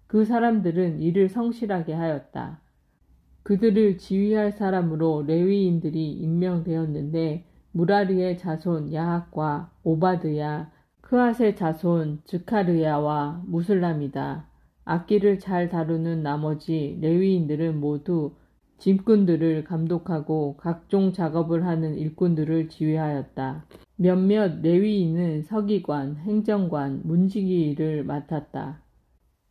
그 사람들은 이를 성실하게 하였다. 그들을 지휘할 사람으로 레위인들이 임명되었는데 무라리의 자손 야학과 오바드야, 크앗의 자손 즈카르야와 무슬람이다. 악기를 잘 다루는 나머지 레위인들은 모두 짐꾼들을 감독하고 각종 작업을 하는 일꾼들을 지휘하였다. 몇몇 레위인은 서기관, 행정관, 문지기 일을 맡았다.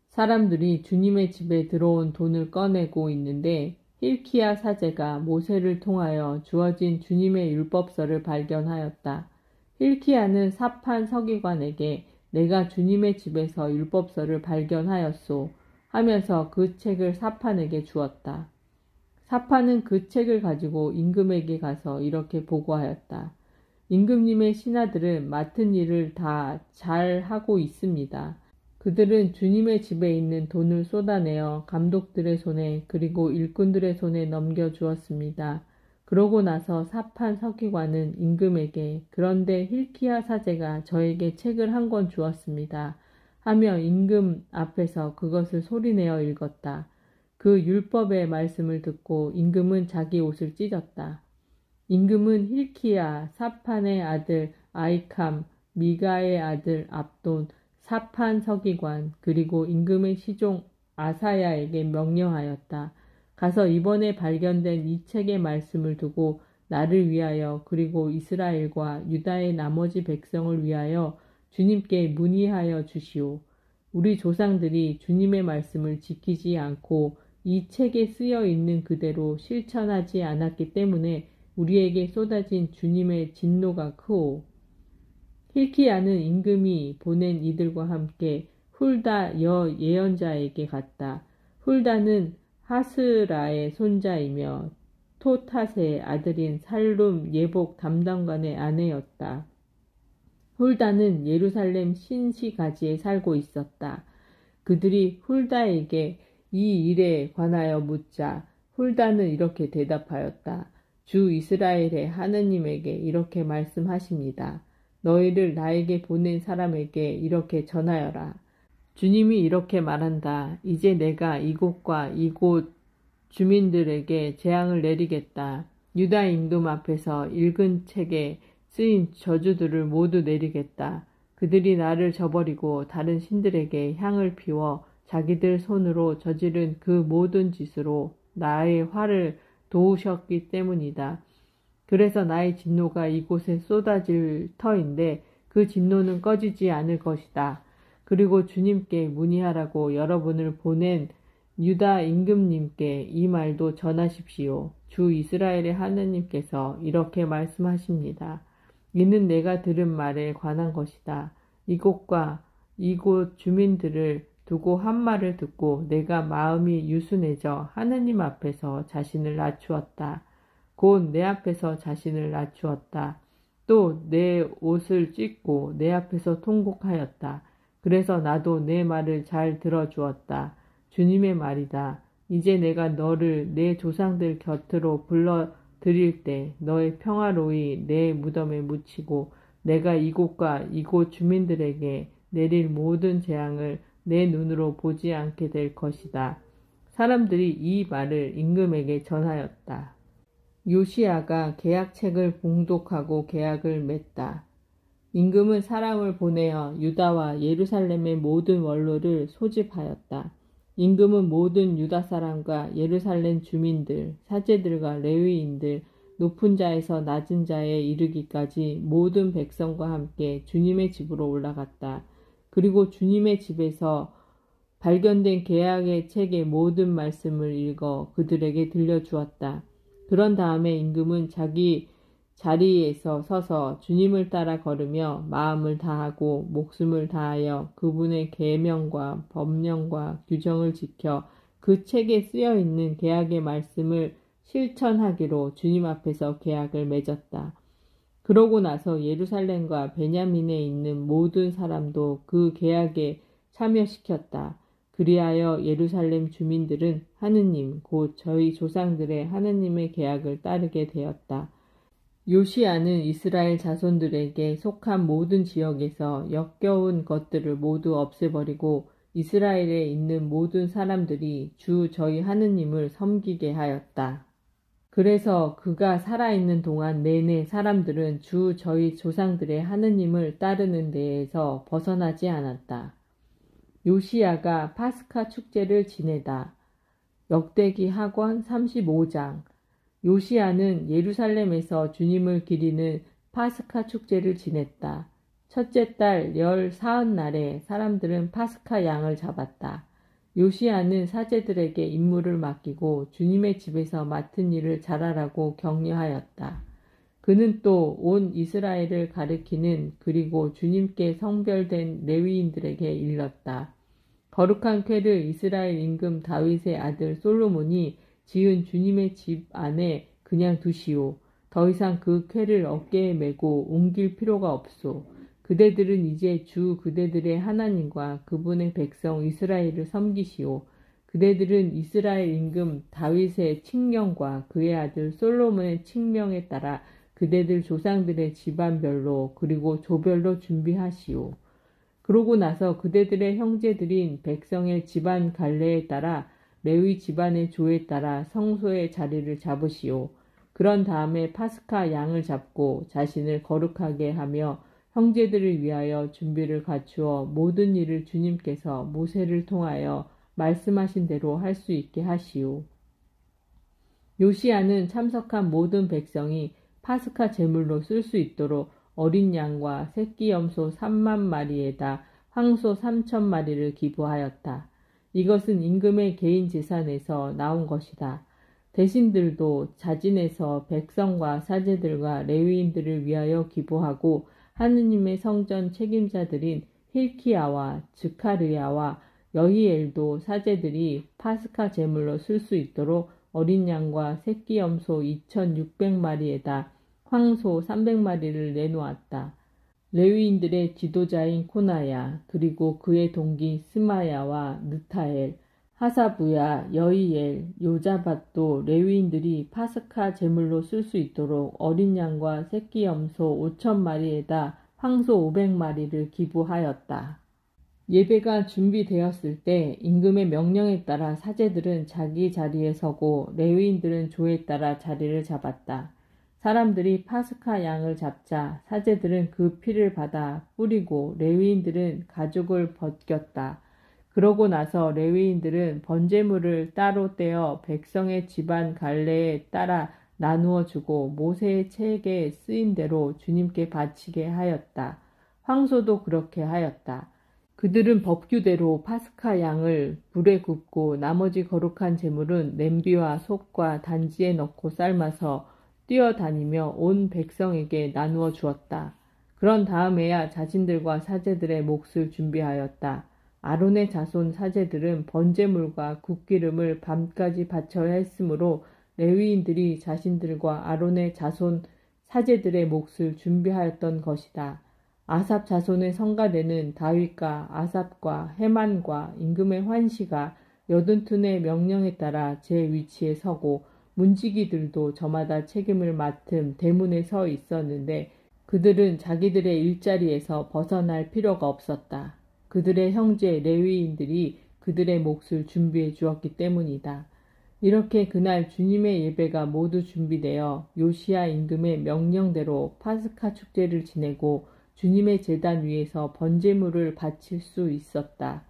사람들이 주님의 집에 들어온 돈을 꺼내고 있는데 힐키야 사제가 모세를 통하여 주어진 주님의 율법서를 발견하였다. 힐키야는 사판 서기관에게 내가 주님의 집에서 율법서를 발견하였소 하면서 그 책을 사판에게 주었다. 사판은 그 책을 가지고 임금에게 가서 이렇게 보고하였다. 임금님의 신하들은 맡은 일을 다 잘 하고 있습니다. 그들은 주님의 집에 있는 돈을 쏟아내어 감독들의 손에 그리고 일꾼들의 손에 넘겨주었습니다. 그러고 나서 사판 서기관은 임금에게 그런데 힐키야 사제가 저에게 책을 한 권 주었습니다. 하며 임금 앞에서 그것을 소리내어 읽었다. 그 율법의 말씀을 듣고 임금은 자기 옷을 찢었다. 임금은 힐키야, 사판의 아들 아이캄, 미가의 아들 압돈, 사판 서기관 그리고 임금의 시종 아사야에게 명령하였다. 가서 이번에 발견된 이 책의 말씀을 두고 나를 위하여 그리고 이스라엘과 유다의 나머지 백성을 위하여 주님께 문의하여 주시오. 우리 조상들이 주님의 말씀을 지키지 않고 이 책에 쓰여 있는 그대로 실천하지 않았기 때문에 우리에게 쏟아진 주님의 진노가 크오. 힐키야는 임금이 보낸 이들과 함께 훌다 여 예언자에게 갔다. 훌다는 하스라의 손자이며 토탓의 아들인 살룸 예복 담당관의 아내였다. 훌다는 예루살렘 신시가지에 살고 있었다. 그들이 훌다에게 이 일에 관하여 묻자 훌다는 이렇게 대답하였다. 주 이스라엘의 하느님에게 이렇게 말씀하십니다. 너희를 나에게 보낸 사람에게 이렇게 전하여라. 주님이 이렇게 말한다. 이제 내가 이곳과 이곳 주민들에게 재앙을 내리겠다. 유다 임금 앞에서 읽은 책에 쓰인 저주들을 모두 내리겠다. 그들이 나를 저버리고 다른 신들에게 향을 피워 자기들 손으로 저지른 그 모든 짓으로 나의 화를 도우셨기 때문이다. 그래서 나의 진노가 이곳에 쏟아질 터인데 그 진노는 꺼지지 않을 것이다. 그리고 주님께 문의하라고 여러분을 보낸 유다 임금님께 이 말도 전하십시오. 주 이스라엘의 하느님께서 이렇게 말씀하십니다. 이는 내가 들은 말에 관한 것이다. 이곳과 이곳 주민들을 두고 한 말을 듣고 내가 마음이 유순해져 하느님 앞에서 자신을 낮추었다. 곧 내 앞에서 자신을 낮추었다. 또 내 옷을 찢고 내 앞에서 통곡하였다. 그래서 나도 내 말을 잘 들어주었다. 주님의 말이다. 이제 내가 너를 내 조상들 곁으로 불러 드릴 때 너의 평화로이 내 무덤에 묻히고 내가 이곳과 이곳 주민들에게 내릴 모든 재앙을 내 눈으로 보지 않게 될 것이다. 사람들이 이 말을 임금에게 전하였다. 요시야가 계약책을 봉독하고 계약을 맺다. 임금은 사람을 보내어 유다와 예루살렘의 모든 원로를 소집하였다. 임금은 모든 유다 사람과 예루살렘 주민들, 사제들과 레위인들, 높은 자에서 낮은 자에 이르기까지 모든 백성과 함께 주님의 집으로 올라갔다. 그리고 주님의 집에서 발견된 계약의 책의 모든 말씀을 읽어 그들에게 들려주었다. 그런 다음에 임금은 자기 자리에서 서서 주님을 따라 걸으며 마음을 다하고 목숨을 다하여 그분의 계명과 법령과 규정을 지켜 그 책에 쓰여 있는 계약의 말씀을 실천하기로 주님 앞에서 계약을 맺었다. 그러고 나서 예루살렘과 베냐민에 있는 모든 사람도 그 계약에 참여시켰다. 그리하여 예루살렘 주민들은 하느님 곧 저희 조상들의 하느님의 계약을 따르게 되었다. 요시야는 이스라엘 자손들에게 속한 모든 지역에서 역겨운 것들을 모두 없애버리고 이스라엘에 있는 모든 사람들이 주 저희 하느님을 섬기게 하였다. 그래서 그가 살아있는 동안 내내 사람들은 주 저희 조상들의 하느님을 따르는 데에서 벗어나지 않았다. 요시야가 파스카 축제를 지내다. 역대기 하권 35장. 요시야는 예루살렘에서 주님을 기리는 파스카 축제를 지냈다. 첫째 달 열 사흔날에 사람들은 파스카 양을 잡았다. 요시야는 사제들에게 임무를 맡기고 주님의 집에서 맡은 일을 잘하라고 격려하였다. 그는 또 온 이스라엘을 가리키는 그리고 주님께 성별된 레위인들에게 일렀다. 거룩한 궤를 이스라엘 임금 다윗의 아들 솔로몬이 지은 주님의 집 안에 그냥 두시오. 더 이상 그 궤를 어깨에 메고 옮길 필요가 없소. 그대들은 이제 주 그대들의 하나님과 그분의 백성 이스라엘을 섬기시오. 그대들은 이스라엘 임금 다윗의 칙령과 그의 아들 솔로몬의 칙령에 따라 그대들 조상들의 집안별로 그리고 조별로 준비하시오. 그러고 나서 그대들의 형제들인 백성의 집안 갈래에 따라 레위 집안의 조에 따라 성소의 자리를 잡으시오. 그런 다음에 파스카 양을 잡고 자신을 거룩하게 하며 형제들을 위하여 준비를 갖추어 모든 일을 주님께서 모세를 통하여 말씀하신 대로 할 수 있게 하시오. 요시야는 참석한 모든 백성이 파스카 제물로 쓸 수 있도록 어린 양과 새끼 염소 3만 마리에다 황소 3천 마리를 기부하였다. 이것은 임금의 개인 재산에서 나온 것이다. 대신들도 자진해서 백성과 사제들과 레위인들을 위하여 기부하고 하느님의 성전 책임자들인 힐키야와 즈카르야와 여히엘도 사제들이 파스카 제물로 쓸 수 있도록 어린 양과 새끼 염소 2,600마리에다 황소 300마리를 내놓았다. 레위인들의 지도자인 코나야 그리고 그의 동기 스마야와 느타엘, 하사부야, 여히엘, 요자밧도 레위인들이 파스카 제물로 쓸 수 있도록 어린 양과 새끼 염소 5,000마리에다 황소 500마리를 기부하였다. 예배가 준비되었을 때 임금의 명령에 따라 사제들은 자기 자리에 서고 레위인들은 조에 따라 자리를 잡았다. 사람들이 파스카 양을 잡자 사제들은 그 피를 받아 뿌리고 레위인들은 가죽을 벗겼다. 그러고 나서 레위인들은 번제물을 따로 떼어 백성의 집안 갈래에 따라 나누어 주고 모세의 책에 쓰인 대로 주님께 바치게 하였다. 황소도 그렇게 하였다. 그들은 법규대로 파스카 양을 불에 굽고 나머지 거룩한 제물은 냄비와 솥과 단지에 넣고 삶아서 뛰어다니며 온 백성에게 나누어 주었다. 그런 다음에야 자신들과 사제들의 몫을 준비하였다. 아론의 자손 사제들은 번제물과 국기름을 밤까지 바쳐야 했으므로 레위인들이 자신들과 아론의 자손 사제들의 몫을 준비하였던 것이다. 아삽 자손의 성가대는 다윗과 아삽과 헤만과 임금의 환시가 여둔툰의 명령에 따라 제 위치에 서고 문지기들도 저마다 책임을 맡은 대문에 서 있었는데 그들은 자기들의 일자리에서 벗어날 필요가 없었다. 그들의 형제 레위인들이 그들의 몫을 준비해 주었기 때문이다. 이렇게 그날 주님의 예배가 모두 준비되어 요시야 임금의 명령대로 파스카 축제를 지내고 주님의 제단 위에서 번제물을 바칠 수 있었다.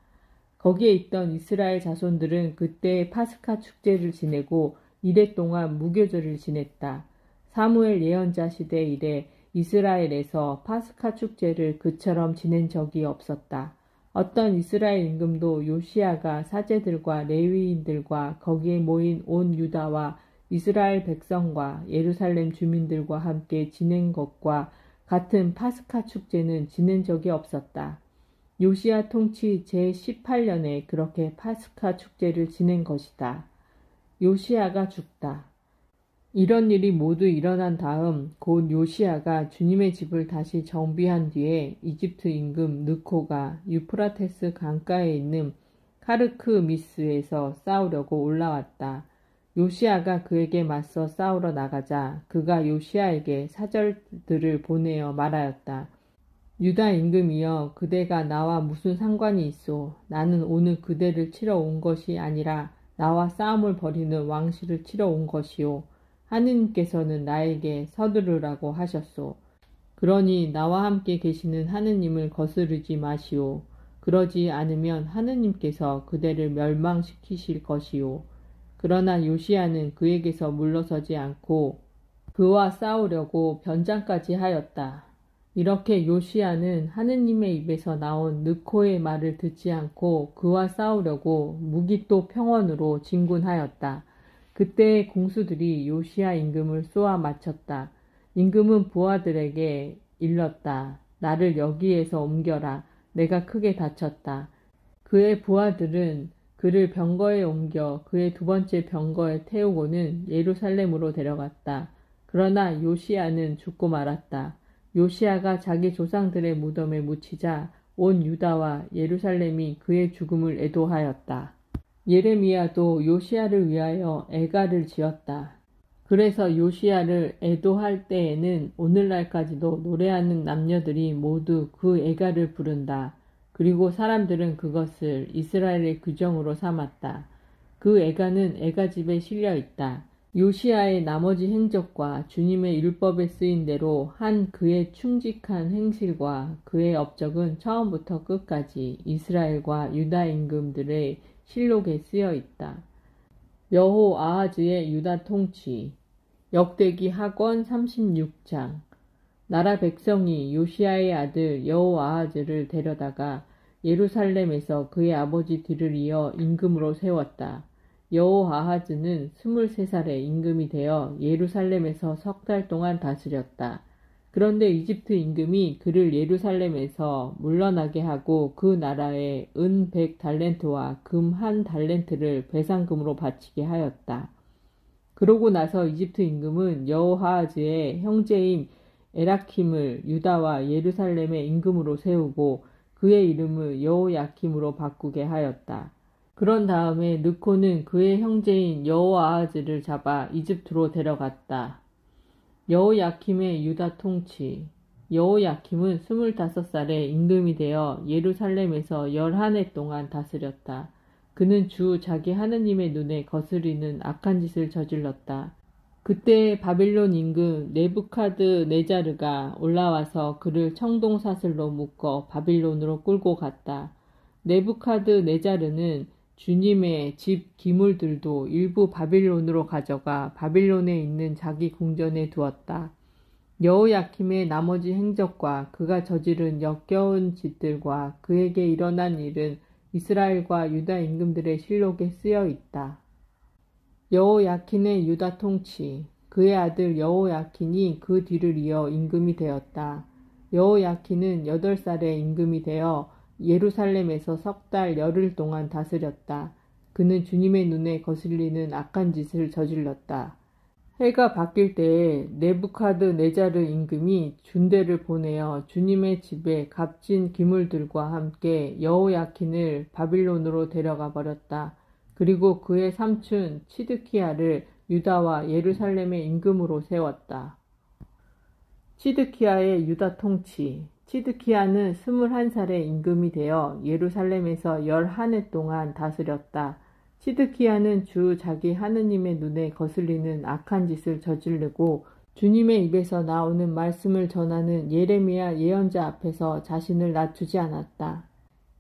거기에 있던 이스라엘 자손들은 그때 파스카 축제를 지내고 이래 동안 무교절을 지냈다. 사무엘 예언자 시대 이래 이스라엘에서 파스카 축제를 그처럼 지낸 적이 없었다. 어떤 이스라엘 임금도 요시야가 사제들과 레위인들과 거기에 모인 온 유다와 이스라엘 백성과 예루살렘 주민들과 함께 지낸 것과 같은 파스카 축제는 지낸 적이 없었다. 요시야 통치 제18년에 그렇게 파스카 축제를 지낸 것이다. 요시야가 죽다. 이런 일이 모두 일어난 다음 곧 요시야가 주님의 집을 다시 정비한 뒤에 이집트 임금 느코가 유프라테스 강가에 있는 카르크미스에서 싸우려고 올라왔다. 요시야가 그에게 맞서 싸우러 나가자 그가 요시야에게 사절들을 보내어 말하였다. 유다 임금이여, 그대가 나와 무슨 상관이 있소? 나는 오늘 그대를 치러 온 것이 아니라 나와 싸움을 벌이는 왕실을 치러 온 것이오. 하느님께서는 나에게 서두르라고 하셨소. 그러니 나와 함께 계시는 하느님을 거스르지 마시오. 그러지 않으면 하느님께서 그대를 멸망시키실 것이오. 그러나 요시야는 그에게서 물러서지 않고 그와 싸우려고 변장까지 하였다. 이렇게 요시야는 하느님의 입에서 나온 느코의 말을 듣지 않고 그와 싸우려고 무기또 평원으로 진군하였다. 그때 공수들이 요시야 임금을 쏘아 맞췄다. 임금은 부하들에게 일렀다. 나를 여기에서 옮겨라. 내가 크게 다쳤다. 그의 부하들은 그를 병거에 옮겨 그의 두 번째 병거에 태우고는 예루살렘으로 데려갔다. 그러나 요시야는 죽고 말았다. 요시야가 자기 조상들의 무덤에 묻히자 온 유다와 예루살렘이 그의 죽음을 애도하였다. 예레미야도 요시야를 위하여 애가를 지었다. 그래서 요시야를 애도할 때에는 오늘날까지도 노래하는 남녀들이 모두 그 애가를 부른다. 그리고 사람들은 그것을 이스라엘의 규정으로 삼았다. 그 애가는 애가집에 실려 있다. 요시야의 나머지 행적과 주님의 율법에 쓰인 대로 한 그의 충직한 행실과 그의 업적은 처음부터 끝까지 이스라엘과 유다 임금들의 실록에 쓰여 있다. 여호아하즈의 유다 통치. 역대기 하권 36장. 나라 백성이 요시야의 아들 여호아하즈를 데려다가 예루살렘에서 그의 아버지 뒤를 이어 임금으로 세웠다. 여호아하즈는 23살에 임금이 되어 예루살렘에서 3달 동안 다스렸다. 그런데 이집트 임금이 그를 예루살렘에서 물러나게 하고 그 나라에 은 100달렌트와 금 1달렌트를 배상금으로 바치게 하였다. 그러고 나서 이집트 임금은 여호아하즈의 형제인 에라킴을 유다와 예루살렘의 임금으로 세우고 그의 이름을 여호야킴으로 바꾸게 하였다. 그런 다음에 느코는 그의 형제인 여호아하즈를 잡아 이집트로 데려갔다. 여호야킴의 유다 통치. 여호야킴은 25살에 임금이 되어 예루살렘에서 11해 동안 다스렸다. 그는 주 자기 하느님의 눈에 거스리는 악한 짓을 저질렀다. 그때 바빌론 임금 네부카드네자르가 올라와서 그를 청동사슬로 묶어 바빌론으로 끌고 갔다. 네부카드네자르는 주님의 집 기물들도 일부 바빌론으로 가져가 바빌론에 있는 자기 궁전에 두었다. 여호야킴의 나머지 행적과 그가 저지른 역겨운 짓들과 그에게 일어난 일은 이스라엘과 유다 임금들의 실록에 쓰여 있다. 여호야킨의 유다 통치. 그의 아들 여호야킨이 그 뒤를 이어 임금이 되었다. 여호야킨은 8살에 임금이 되어 예루살렘에서 3달 열흘 동안 다스렸다. 그는 주님의 눈에 거슬리는 악한 짓을 저질렀다. 해가 바뀔 때에 네부카드네자르 임금이 군대를 보내어 주님의 집에 값진 기물들과 함께 여호야킨을 바빌론으로 데려가 버렸다. 그리고 그의 삼촌 치드키야를 유다와 예루살렘의 임금으로 세웠다. 치드키야의 유다 통치. 치드키야는 21살의 임금이 되어 예루살렘에서 11해 동안 다스렸다. 치드키야는 주 자기 하느님의 눈에 거슬리는 악한 짓을 저지르고 주님의 입에서 나오는 말씀을 전하는 예레미야 예언자 앞에서 자신을 낮추지 않았다.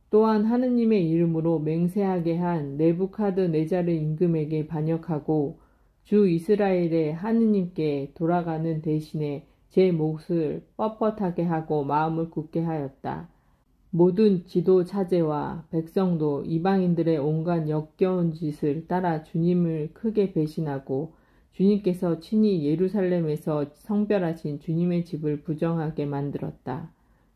또한 하느님의 이름으로 맹세하게 한 네부카드네자르 임금에게 반역하고 주 이스라엘의 하느님께 돌아가는 대신에 제 몫을 뻣뻣하게 하고 마음을 굳게 하였다. 모든 지도 차제와 백성도 이방인들의 온갖 역겨운 짓을 따라 주님을 크게 배신하고 주님께서 친히 예루살렘에서 성별하신 주님의 집을 부정하게 만들었다.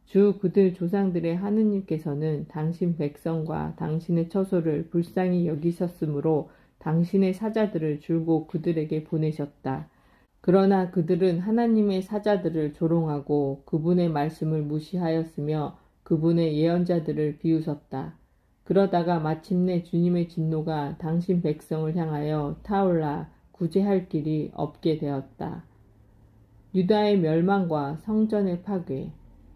주 그들 조상들의 하느님께서는 당신 백성과 당신의 처소를 불쌍히 여기셨으므로 당신의 사자들을 줄곧 그들에게 보내셨다. 그러나 그들은 하나님의 사자들을 조롱하고 그분의 말씀을 무시하였으며 그분의 예언자들을 비웃었다. 그러다가 마침내 주님의 진노가 당신 백성을 향하여 타올라 구제할 길이 없게 되었다. 유다의 멸망과 성전의 파괴.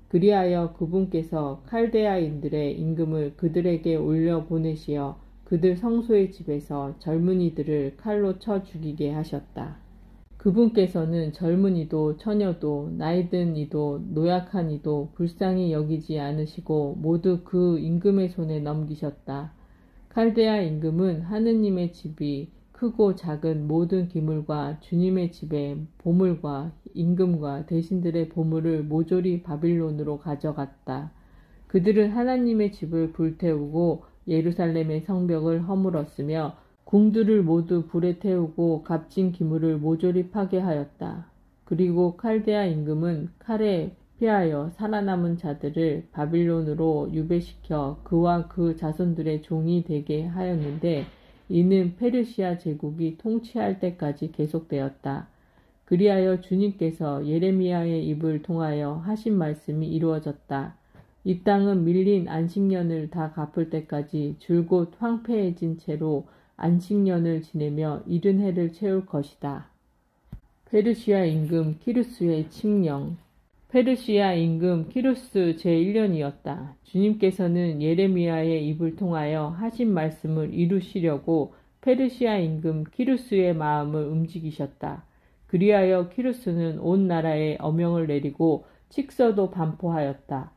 그리하여 그분께서 칼데아인들의 임금을 그들에게 올려 보내시어 그들 성소의 집에서 젊은이들을 칼로 쳐 죽이게 하셨다. 그분께서는 젊은이도 처녀도 나이든 이도 노약한 이도 불쌍히 여기지 않으시고 모두 그 임금의 손에 넘기셨다. 칼데아 임금은 하느님의 집이 크고 작은 모든 기물과 주님의 집의 보물과 임금과 대신들의 보물을 모조리 바빌론으로 가져갔다. 그들은 하나님의 집을 불태우고 예루살렘의 성벽을 허물었으며 궁들을 모두 불에 태우고 값진 기물을 모조리 파괴하였다. 그리고 칼데아 임금은 칼에 피하여 살아남은 자들을 바빌론으로 유배시켜 그와 그 자손들의 종이 되게 하였는데 이는 페르시아 제국이 통치할 때까지 계속되었다. 그리하여 주님께서 예레미야의 입을 통하여 하신 말씀이 이루어졌다. 이 땅은 밀린 안식년을 다 갚을 때까지 줄곧 황폐해진 채로 안식년을 지내며 70해를 채울 것이다. 페르시아 임금 키루스의 칙령. 페르시아 임금 키루스 제1년이었다. 주님께서는 예레미야의 입을 통하여 하신 말씀을 이루시려고 페르시아 임금 키루스의 마음을 움직이셨다. 그리하여 키루스는 온 나라에 어명을 내리고 칙서도 반포하였다.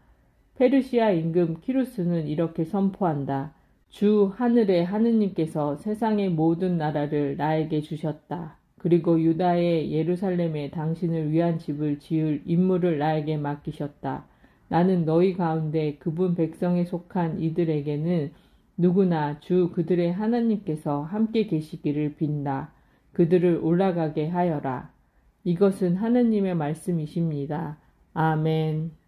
페르시아 임금 키루스는 이렇게 선포한다. 주 하늘의 하느님께서 세상의 모든 나라를 나에게 주셨다. 그리고 유다의 예루살렘에 당신을 위한 집을 지을 임무를 나에게 맡기셨다. 나는 너희 가운데 그분 백성에 속한 이들에게는 누구나 주 그들의 하나님께서 함께 계시기를 빈다. 그들을 올라가게 하여라. 이것은 하느님의 말씀이십니다. 아멘.